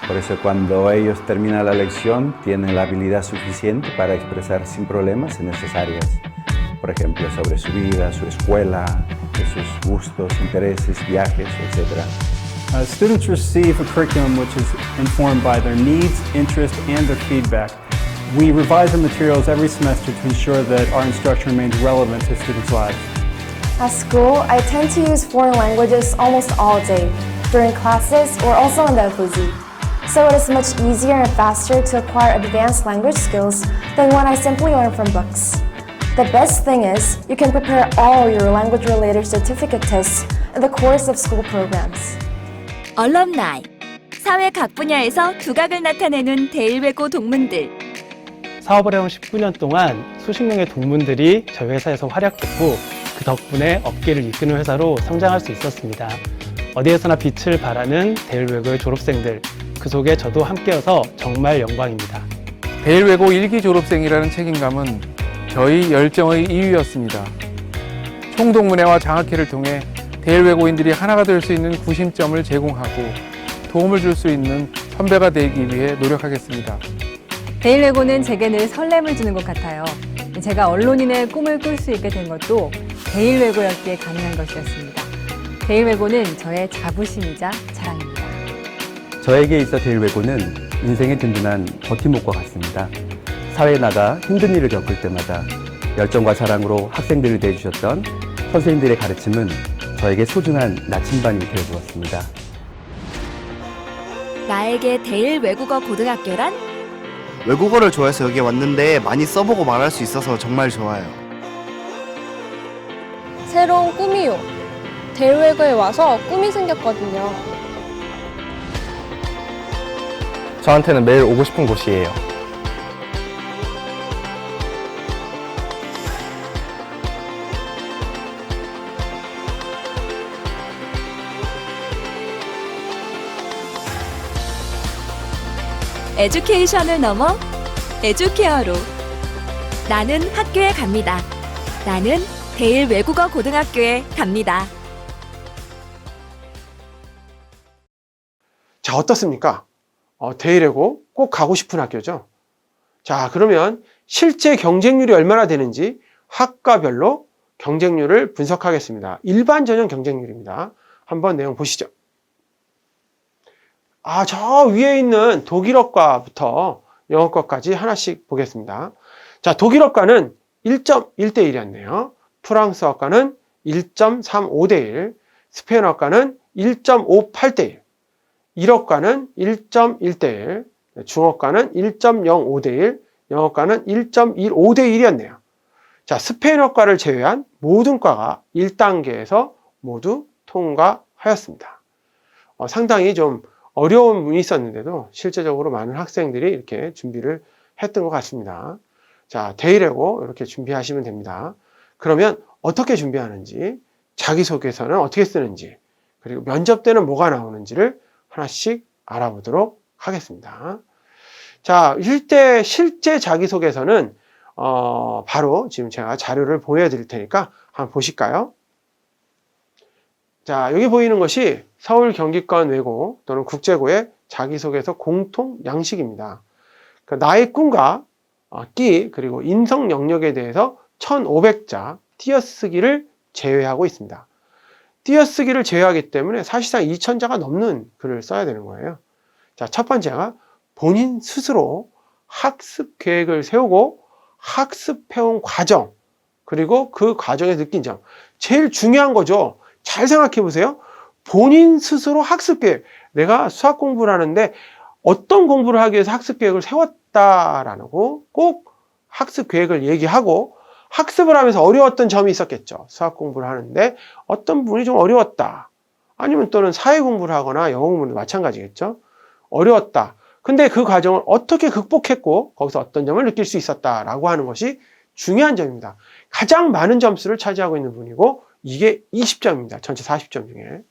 Por eso cuando ellos terminan la lección tienen la habilidad suficiente para expresar sin problemas en esas áreas. Por ejemplo, sobre su vida, su escuela, sus gustos, intereses, viajes, etc. Students receive a curriculum which is informed by their needs, interests, and their feedback. We revise our materials every semester to ensure that our instruction remains relevant to students' lives. At school, I tend to use foreign languages almost all day, during classes or also in the FOZ. So it is much easier and faster to acquire advanced language skills than when I simply learn from books. The best thing is, you can prepare all your language-related certificate tests in the course of school programs. 얼럼나이, 사회 각 분야에서 두각을 나타내는 대일외고 동문들. 사업을 해온 19년 동안 수십 명의 동문들이 저희 회사에서 활약했고 그 덕분에 업계를 이끄는 회사로 성장할 수 있었습니다. 어디에서나 빛을 발하는 대일외고의 졸업생들, 그 속에 저도 함께여서 정말 영광입니다. 대일외고 1기 졸업생이라는 책임감은 저희 열정의 이유였습니다. 총동문회와 장학회를 통해 대일외고인들이 하나가 될 수 있는 구심점을 제공하고 도움을 줄 수 있는 선배가 되기 위해 노력하겠습니다. 대일외고는 제게 늘 설렘을 주는 것 같아요. 제가 언론인의 꿈을 꿀 수 있게 된 것도 대일외고였기에 가능한 것이었습니다. 대일외고는 저의 자부심이자 자랑입니다. 저에게 있어 대일외고는 인생의 든든한 버팀목과 같습니다. 사회에 나가 힘든 일을 겪을 때마다 열정과 사랑으로 학생들을 대해주셨던 선생님들의 가르침은 저에게 소중한 나침반이 되어주었습니다. 나에게 대일외국어 고등학교란? 외국어를 좋아해서 여기 왔는데 많이 써보고 말할 수 있어서 정말 좋아요. 새로운 꿈이요. 대일외고에 와서 꿈이 생겼거든요. 저한테는 매일 오고 싶은 곳이에요. 에듀케이션을 넘어 에듀케어로. 나는 학교에 갑니다. 나는 대일외국어 고등학교에 갑니다. 자, 어떻습니까? 대일외고 꼭 가고 싶은 학교죠. 자, 그러면 실제 경쟁률이 얼마나 되는지 학과별로 경쟁률을 분석하겠습니다. 일반 전형 경쟁률입니다. 한번 내용 보시죠. 저 위에 있는 독일어과부터 영어과까지 하나씩 보겠습니다. 자, 독일어과는 1.1대 1이었네요. 프랑스어과는 1.35대 1, 스페인어과는 1.58대 1, 일어과는 1.1대 1, 중어과는 1.05대 1, 영어과는 1.15대 1이었네요. 자, 스페인어과를 제외한 모든 과가 1단계에서 모두 통과하였습니다. 상당히 좀 어려운 문이 있었는데도 실제적으로 많은 학생들이 이렇게 준비를 했던 것 같습니다. 자, 대일외고 이렇게 준비하시면 됩니다. 그러면 어떻게 준비하는지, 자기소개서는 어떻게 쓰는지, 그리고 면접 때는 뭐가 나오는지를 하나씩 알아보도록 하겠습니다. 자, 실제 자기소개서는 바로 지금 제가 자료를 보여드릴 테니까 한번 보실까요? 자, 여기 보이는 것이 서울 경기권 외고 또는 국제고의 자기소개서 공통 양식입니다. 나의 꿈과 끼 그리고 인성 영역에 대해서 1500자 띄어쓰기를 제외하고 있습니다. 띄어쓰기를 제외하기 때문에 사실상 2000자가 넘는 글을 써야 되는 거예요. 자, 첫 번째가 본인 스스로 학습 계획을 세우고 학습해온 과정, 그리고 그 과정에 느낀 점. 제일 중요한 거죠. 잘 생각해 보세요. 본인 스스로 학습 계획. 내가 수학 공부를 하는데 어떤 공부를 하기 위해서 학습 계획을 세웠다라는 거 꼭 학습 계획을 얘기하고, 학습을 하면서 어려웠던 점이 있었겠죠. 수학 공부를 하는데 어떤 부분이 좀 어려웠다. 아니면 또는 사회 공부를 하거나 영어 공부도 마찬가지겠죠. 어려웠다. 근데 그 과정을 어떻게 극복했고 거기서 어떤 점을 느낄 수 있었다라고 하는 것이 중요한 점입니다. 가장 많은 점수를 차지하고 있는 분이고 이게 20점입니다. 전체 40점 중에.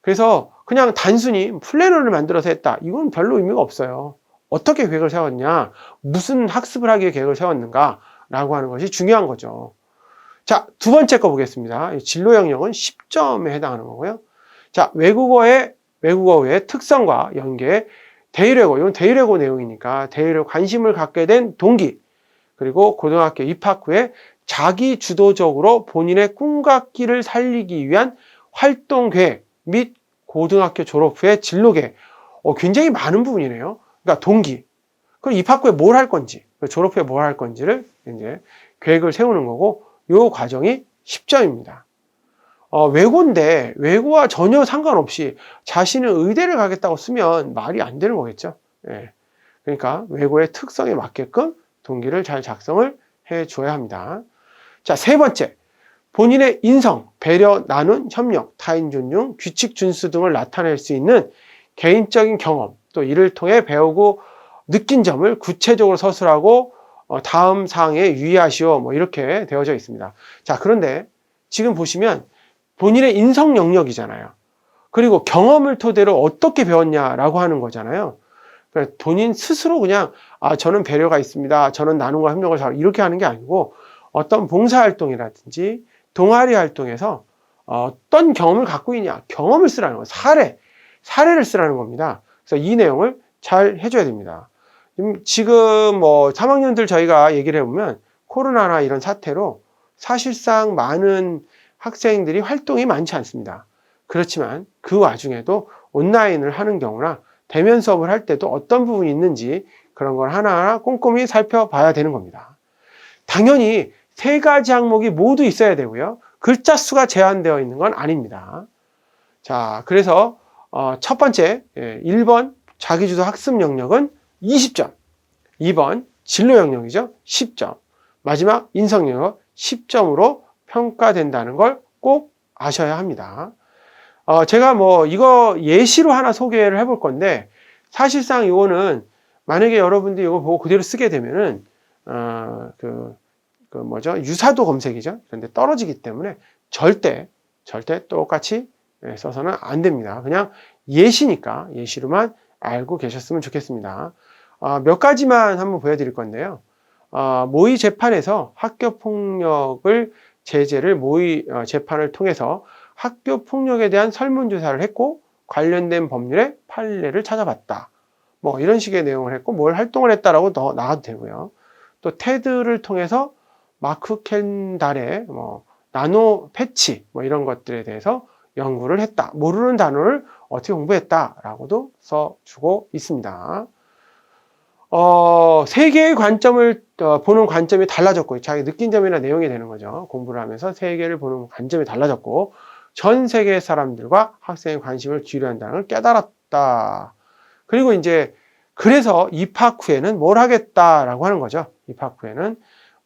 그래서 그냥 단순히 플래너를 만들어서 했다. 이건 별로 의미가 없어요. 어떻게 계획을 세웠냐, 무슨 학습을 하기 위해 계획을 세웠는가 라고 하는 것이 중요한 거죠. 자, 두 번째 거 보겠습니다. 진로 영역은 10점에 해당하는 거고요. 자, 외국어의 특성과 연계, 대일외고, 이건 대일외고 내용이니까 대일외고 관심을 갖게 된 동기, 그리고 고등학교 입학 후에 자기 주도적으로 본인의 꿈과 끼를 살리기 위한 활동 계획 및 고등학교 졸업 후의 진로 계획. 굉장히 많은 부분이네요. 그러니까 동기, 그럼 입학 후에 뭘 할 건지, 졸업 후에 뭘 할 건지를 이제 계획을 세우는 거고, 이 과정이 10점입니다. 외고인데 외고와 전혀 상관없이 자신은 의대를 가겠다고 쓰면 말이 안 되는 거겠죠. 예. 그러니까 외고의 특성에 맞게끔 동기를 잘 작성을 해 줘야 합니다. 자, 세 번째. 본인의 인성, 배려, 나눔, 협력, 타인 존중, 규칙 준수 등을 나타낼 수 있는 개인적인 경험, 또 이를 통해 배우고 느낀 점을 구체적으로 서술하고 다음 사항에 유의하시오. 뭐 이렇게 되어져 있습니다. 자, 그런데 지금 보시면 본인의 인성 영역이잖아요. 그리고 경험을 토대로 어떻게 배웠냐라고 하는 거잖아요. 그러니까 본인 스스로 그냥 저는 배려가 있습니다. 저는 나눔과 협력을 잘 이렇게 하는 게 아니고 어떤 봉사활동이라든지 동아리 활동에서 어떤 경험을 갖고 있냐. 경험을 쓰라는 거예요. 사례를 쓰라는 겁니다. 그래서 이 내용을 잘 해줘야 됩니다. 지금 뭐 3학년들 저희가 얘기를 해보면 코로나나 이런 사태로 사실상 많은 학생들이 활동이 많지 않습니다. 그렇지만 그 와중에도 온라인을 하는 경우나 대면 수업을 할 때도 어떤 부분이 있는지 그런 걸 하나하나 꼼꼼히 살펴봐야 되는 겁니다. 당연히 3가지 항목이 모두 있어야 되고요. 글자 수가 제한되어 있는 건 아닙니다. 자, 그래서 첫 번째 1번 자기주도 학습 영역은 20점, 2번 진로 영역이죠. 10점, 마지막 인성 영역 10점으로 평가된다는 걸 꼭 아셔야 합니다. 제가 뭐 이거 예시로 하나 소개를 해볼 건데 사실상 이거는 만약에 여러분들이 이거 보고 그대로 쓰게 되면은 유사도 검색이죠. 그런데 떨어지기 때문에 절대 똑같이 써서는 안 됩니다. 그냥 예시니까 예시로만 알고 계셨으면 좋겠습니다. 몇 가지만 한번 보여드릴 건데요. 모의 재판에서 학교 폭력을 제재를 모의 재판을 통해서 학교 폭력에 대한 설문조사를 했고 관련된 법률의 판례를 찾아봤다. 뭐 이런 식의 내용을 했고 뭘 활동을 했다라고 나와도 되고요. 또 테드를 통해서 마크 켄달의 나노 패치 뭐 이런 것들에 대해서 연구를 했다. 모르는 단어를 어떻게 공부했다라고도 써주고 있습니다. 세계의 관점을 보는 관점이 달라졌고 자기 느낀 점이나 내용이 되는 거죠. 공부를 하면서 세계를 보는 관점이 달라졌고 전 세계 사람들과 학생의 관심을 기울여야 한다는 걸 깨달았다. 그리고 이제 그래서 입학 후에는 뭘 하겠다라고 하는 거죠. 입학 후에는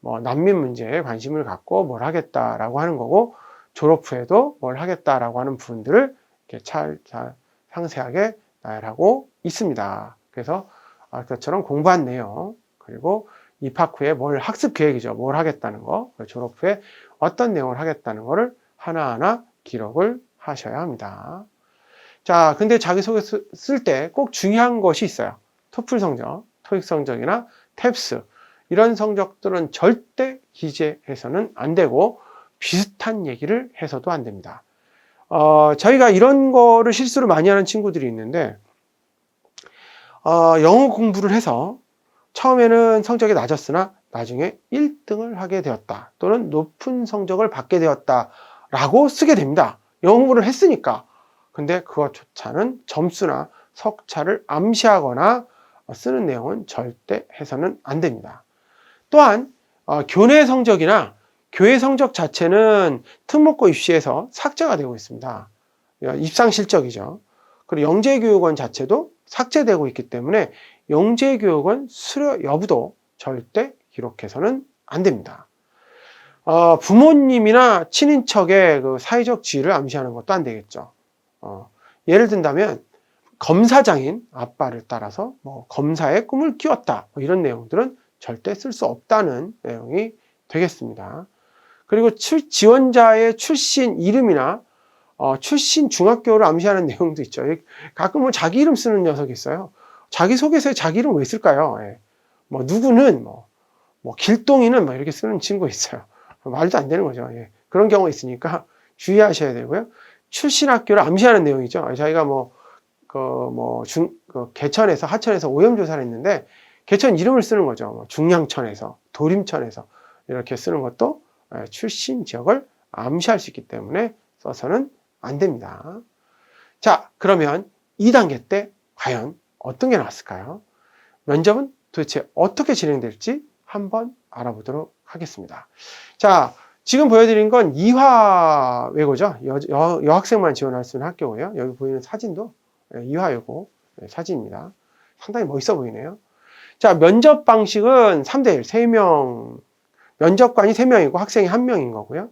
뭐 난민 문제에 관심을 갖고 뭘 하겠다라고 하는 거고 졸업 후에도 뭘 하겠다라고 하는 부분들을 이렇게 잘 상세하게 나열하고 있습니다. 그래서 그것처럼 공부한 내용 그리고 입학 후에 뭘 학습 계획이죠. 뭘 하겠다는 거 졸업 후에 어떤 내용을 하겠다는 거를 하나하나 기록을 하셔야 합니다. 자, 근데 자기소개서 쓸 때 꼭 중요한 것이 있어요. 토플 성적, 토익 성적이나 탭스 이런 성적들은 절대 기재해서는 안 되고 비슷한 얘기를 해서도 안 됩니다. 저희가 이런 거를 실수를 많이 하는 친구들이 있는데 영어 공부를 해서 처음에는 성적이 낮았으나 나중에 1등을 하게 되었다 또는 높은 성적을 받게 되었다 라고 쓰게 됩니다. 영어 공부를 했으니까. 근데 그것조차는 점수나 석차를 암시하거나 쓰는 내용은 절대 해서는 안 됩니다. 또한 교내 성적이나 교회 성적 자체는 특목고 입시에서 삭제가 되고 있습니다. 입상 실적이죠. 그리고 영재교육원 자체도 삭제되고 있기 때문에 영재교육원 수료 여부도 절대 기록해서는 안 됩니다. 부모님이나 친인척의 그 사회적 지위를 암시하는 것도 안 되겠죠. 예를 든다면 검사장인 아빠를 따라서 뭐 검사의 꿈을 키웠다 뭐 이런 내용들은 절대 쓸 수 없다는 내용이 되겠습니다. 그리고 지원자의 출신 이름이나 출신 중학교를 암시하는 내용도 있죠. 가끔은 자기 이름 쓰는 녀석이 있어요. 자기소개서에 자기 이름 왜 쓸까요? 예. 뭐 누구는 뭐 길동이는 뭐 이렇게 쓰는 친구 있어요. 말도 안 되는 거죠. 예. 그런 경우가 있으니까 주의하셔야 되고요. 출신 학교를 암시하는 내용이죠. 저희가 개천에서 하천에서 오염조사를 했는데 개천 이름을 쓰는 거죠. 뭐 중량천에서 도림천에서 이렇게 쓰는 것도 출신 지역을 암시할 수 있기 때문에 써서는 안 됩니다. 자, 그러면 2단계 때 과연 어떤 게 나왔을까요? 면접은 도대체 어떻게 진행될지 한번 알아보도록 하겠습니다. 자, 지금 보여드린 건 이화외고죠. 여학생만 지원할 수 있는 학교고요. 여기 보이는 사진도 이화외고 사진입니다. 상당히 멋있어 보이네요. 자, 면접 방식은 3대1, 3명 면접관이 3명이고 학생이 1명인 거고요.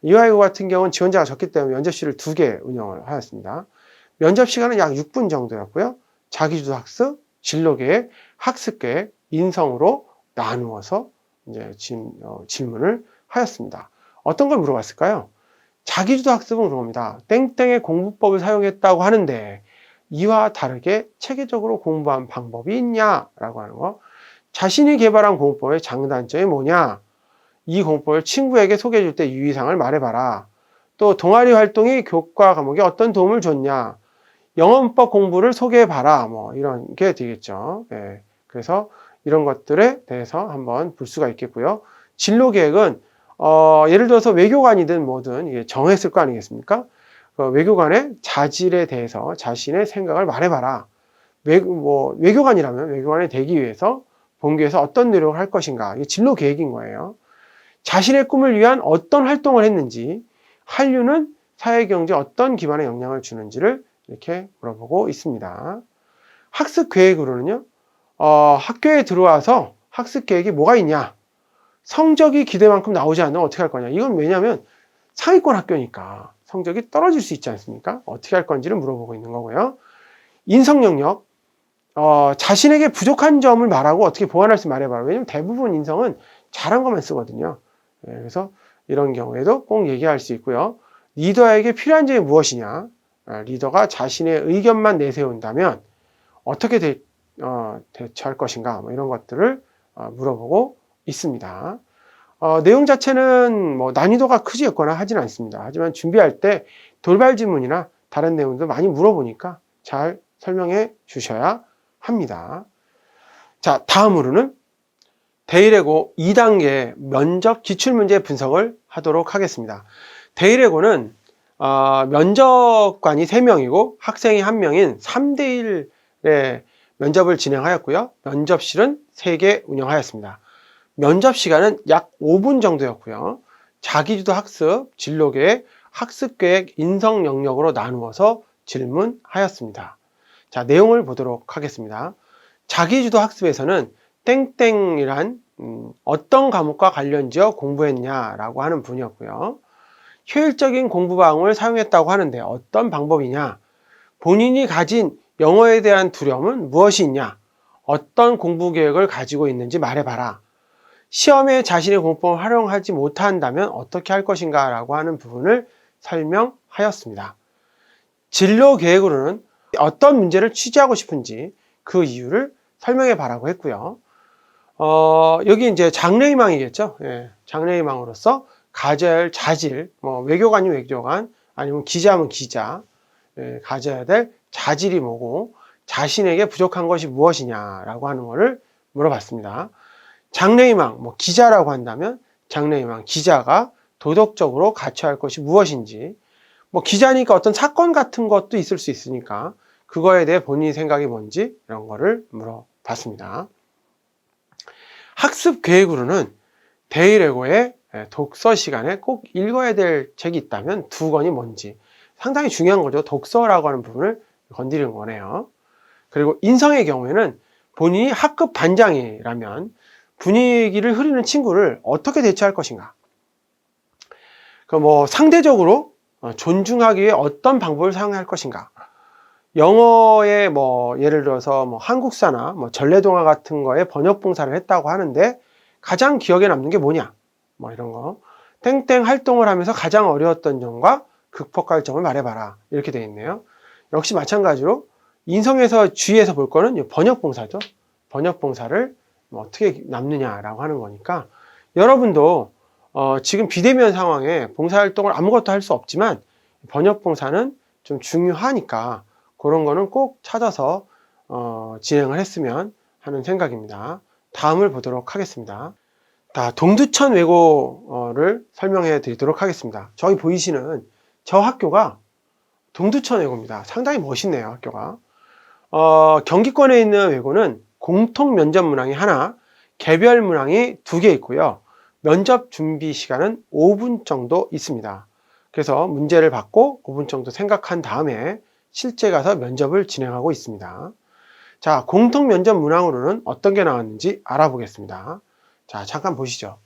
이화외고 같은 경우는 지원자가 적기 때문에 면접실을 2개 운영을 하였습니다. 면접 시간은 약 6분 정도였고요. 자기주도 학습, 진로계획, 학습계획, 인성으로 나누어서 이제 질문을 하였습니다. 어떤 걸 물어봤을까요? 자기주도 학습은 그런 겁니다. 땡땡의 공부법을 사용했다고 하는데 이와 다르게 체계적으로 공부한 방법이 있냐라고 하는 거. 자신이 개발한 공부법의 장단점이 뭐냐? 이 공부법을 친구에게 소개해 줄 때 유의사항을 말해봐라. 또 동아리 활동이 교과 과목에 어떤 도움을 줬냐? 영어문법 공부를 소개해봐라. 뭐 이런 게 되겠죠. 네. 그래서 이런 것들에 대해서 한번 볼 수가 있겠고요. 진로 계획은 예를 들어서 외교관이든 뭐든 이게 정했을 거 아니겠습니까? 외교관의 자질에 대해서 자신의 생각을 말해봐라. 외교관이라면 외교관이 되기 위해서 본교에서 어떤 노력을 할 것인가. 이게 진로 계획인 거예요. 자신의 꿈을 위한 어떤 활동을 했는지, 한류는 사회경제 어떤 기반에 영향을 주는지를 이렇게 물어보고 있습니다. 학습 계획으로는요, 학교에 들어와서 학습 계획이 뭐가 있냐? 성적이 기대만큼 나오지 않으면 어떻게 할 거냐? 이건 왜냐하면 상위권 학교니까 성적이 떨어질 수 있지 않습니까? 어떻게 할 건지를 물어보고 있는 거고요. 인성 영역, 자신에게 부족한 점을 말하고 어떻게 보완할 수 말해봐라. 왜냐하면 대부분 인성은 잘한 것만 쓰거든요. 네, 그래서 이런 경우에도 꼭 얘기할 수 있고요. 리더에게 필요한 점이 무엇이냐? 리더가 자신의 의견만 내세운다면 어떻게 대처할 것인가? 뭐 이런 것들을 물어보고 있습니다. 내용 자체는 뭐 난이도가 크지 않거나 하진 않습니다. 하지만 준비할 때 돌발 질문이나 다른 내용도 많이 물어보니까 잘 설명해 주셔야 합니다. 자, 다음으로는 데일외고 2단계 면접 기출문제 분석을 하도록 하겠습니다. 데일외고는 면접관이 3명이고 학생이 1명인 3대1의 면접을 진행하였고요. 면접실은 3개 운영하였습니다. 면접 시간은 약 5분 정도였고요. 자기주도 학습, 진로계획, 학습계획, 인성 영역으로 나누어서 질문하였습니다. 자, 내용을 보도록 하겠습니다. 자기주도 학습에서는 땡땡이란 어떤 과목과 관련지어 공부했냐라고 하는 분이었고요. 효율적인 공부 방법을 사용했다고 하는데 어떤 방법이냐? 본인이 가진 영어에 대한 두려움은 무엇이 있냐? 어떤 공부 계획을 가지고 있는지 말해봐라. 시험에 자신의 공부법을 활용하지 못한다면 어떻게 할 것인가 라고 하는 부분을 설명하였습니다. 진로 계획으로는 어떤 문제를 취재하고 싶은지 그 이유를 설명해 봐라고 했고요. 여기 이제 장래희망이겠죠. 예, 장래희망으로서 가져야 할 자질, 뭐 외교관이면 외교관, 아니면 기자면 기자, 예, 가져야 될 자질이 뭐고 자신에게 부족한 것이 무엇이냐라고 하는 것을 물어봤습니다. 장래희망, 뭐 기자라고 한다면 장래희망, 기자가 도덕적으로 갖춰야 할 것이 무엇인지, 뭐 기자니까 어떤 사건 같은 것도 있을 수 있으니까 그거에 대해 본인 생각이 뭔지 이런 거를 물어봤습니다. 학습 계획으로는 데일외고의 독서 시간에 꼭 읽어야 될 책이 있다면 2권이 뭔지, 상당히 중요한 거죠. 독서라고 하는 부분을 건드리는 거네요. 그리고 인성의 경우에는 본인이 학급 반장이라면 분위기를 흐리는 친구를 어떻게 대처할 것인가. 뭐 상대적으로 존중하기 위해 어떤 방법을 사용할 것인가. 영어에 뭐 예를 들어서 뭐 한국사나 뭐 전래동화 같은 거에 번역 봉사를 했다고 하는데 가장 기억에 남는 게 뭐냐. 뭐 이런 거. 땡땡 활동을 하면서 가장 어려웠던 점과 극복할 점을 말해봐라. 이렇게 되어 있네요. 역시 마찬가지로 인성에서 주의해서 볼 거는 번역 봉사죠. 번역 봉사를 뭐 어떻게 남느냐라고 하는 거니까 여러분도 지금 비대면 상황에 봉사활동을 아무것도 할 수 없지만 번역 봉사는 좀 중요하니까 그런 거는 꼭 찾아서 진행을 했으면 하는 생각입니다. 다음을 보도록 하겠습니다. 동두천 외고를 설명해 드리도록 하겠습니다. 저기 보이시는 저 학교가 동두천 외고입니다. 상당히 멋있네요, 학교가. 경기권에 있는 외고는 공통 면접 문항이 하나, 개별 문항이 2개 있고요. 면접 준비 시간은 5분 정도 있습니다. 그래서 문제를 받고 5분 정도 생각한 다음에 실제 가서 면접을 진행하고 있습니다. 자, 공통 면접 문항으로는 어떤 게 나왔는지 알아보겠습니다. 자, 잠깐 보시죠.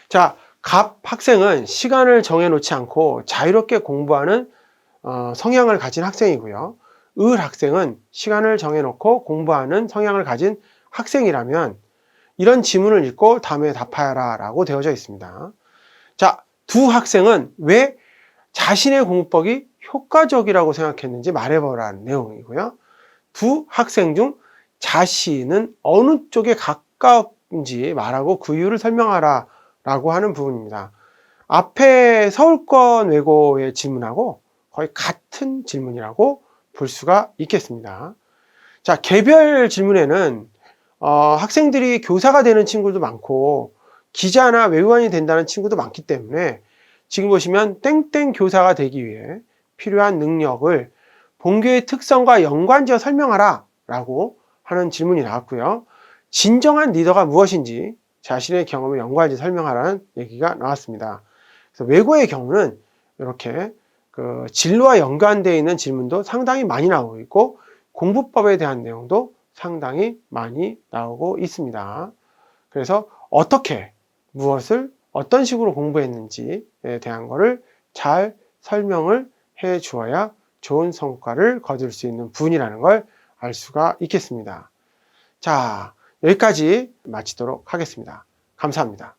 자, 갑 학생은 시간을 정해놓지 않고 자유롭게 공부하는 성향을 가진 학생이고요. 을 학생은 시간을 정해놓고 공부하는 성향을 가진 학생이라면 이런 지문을 읽고 다음에 답하여라 라고 되어져 있습니다. 자, 두 학생은 왜 자신의 공부법이 효과적이라고 생각했는지 말해보라는 내용이고요. 두 학생 중 자신은 어느 쪽에 가까운지 말하고 그 이유를 설명하라 라고 하는 부분입니다. 앞에 서울권 외고의 질문하고 거의 같은 질문이라고 볼 수가 있겠습니다. 자, 개별 질문에는 학생들이 교사가 되는 친구도 많고 기자나 외교관이 된다는 친구도 많기 때문에 지금 보시면 땡땡 교사가 되기 위해 필요한 능력을 본교의 특성과 연관지어 설명하라 라고 하는 질문이 나왔고요. 진정한 리더가 무엇인지 자신의 경험을 연관지어 설명하라는 얘기가 나왔습니다. 그래서 외고의 경우는 이렇게 그 진로와 연관되어 있는 질문도 상당히 많이 나오고 있고 공부법에 대한 내용도 상당히 많이 나오고 있습니다. 그래서 어떻게 무엇을 어떤 식으로 공부했는지에 대한 거를 잘 설명을 해 주어야 좋은 성과를 거둘 수 있는 분이라는 걸 알 수가 있겠습니다. 자, 여기까지 마치도록 하겠습니다. 감사합니다.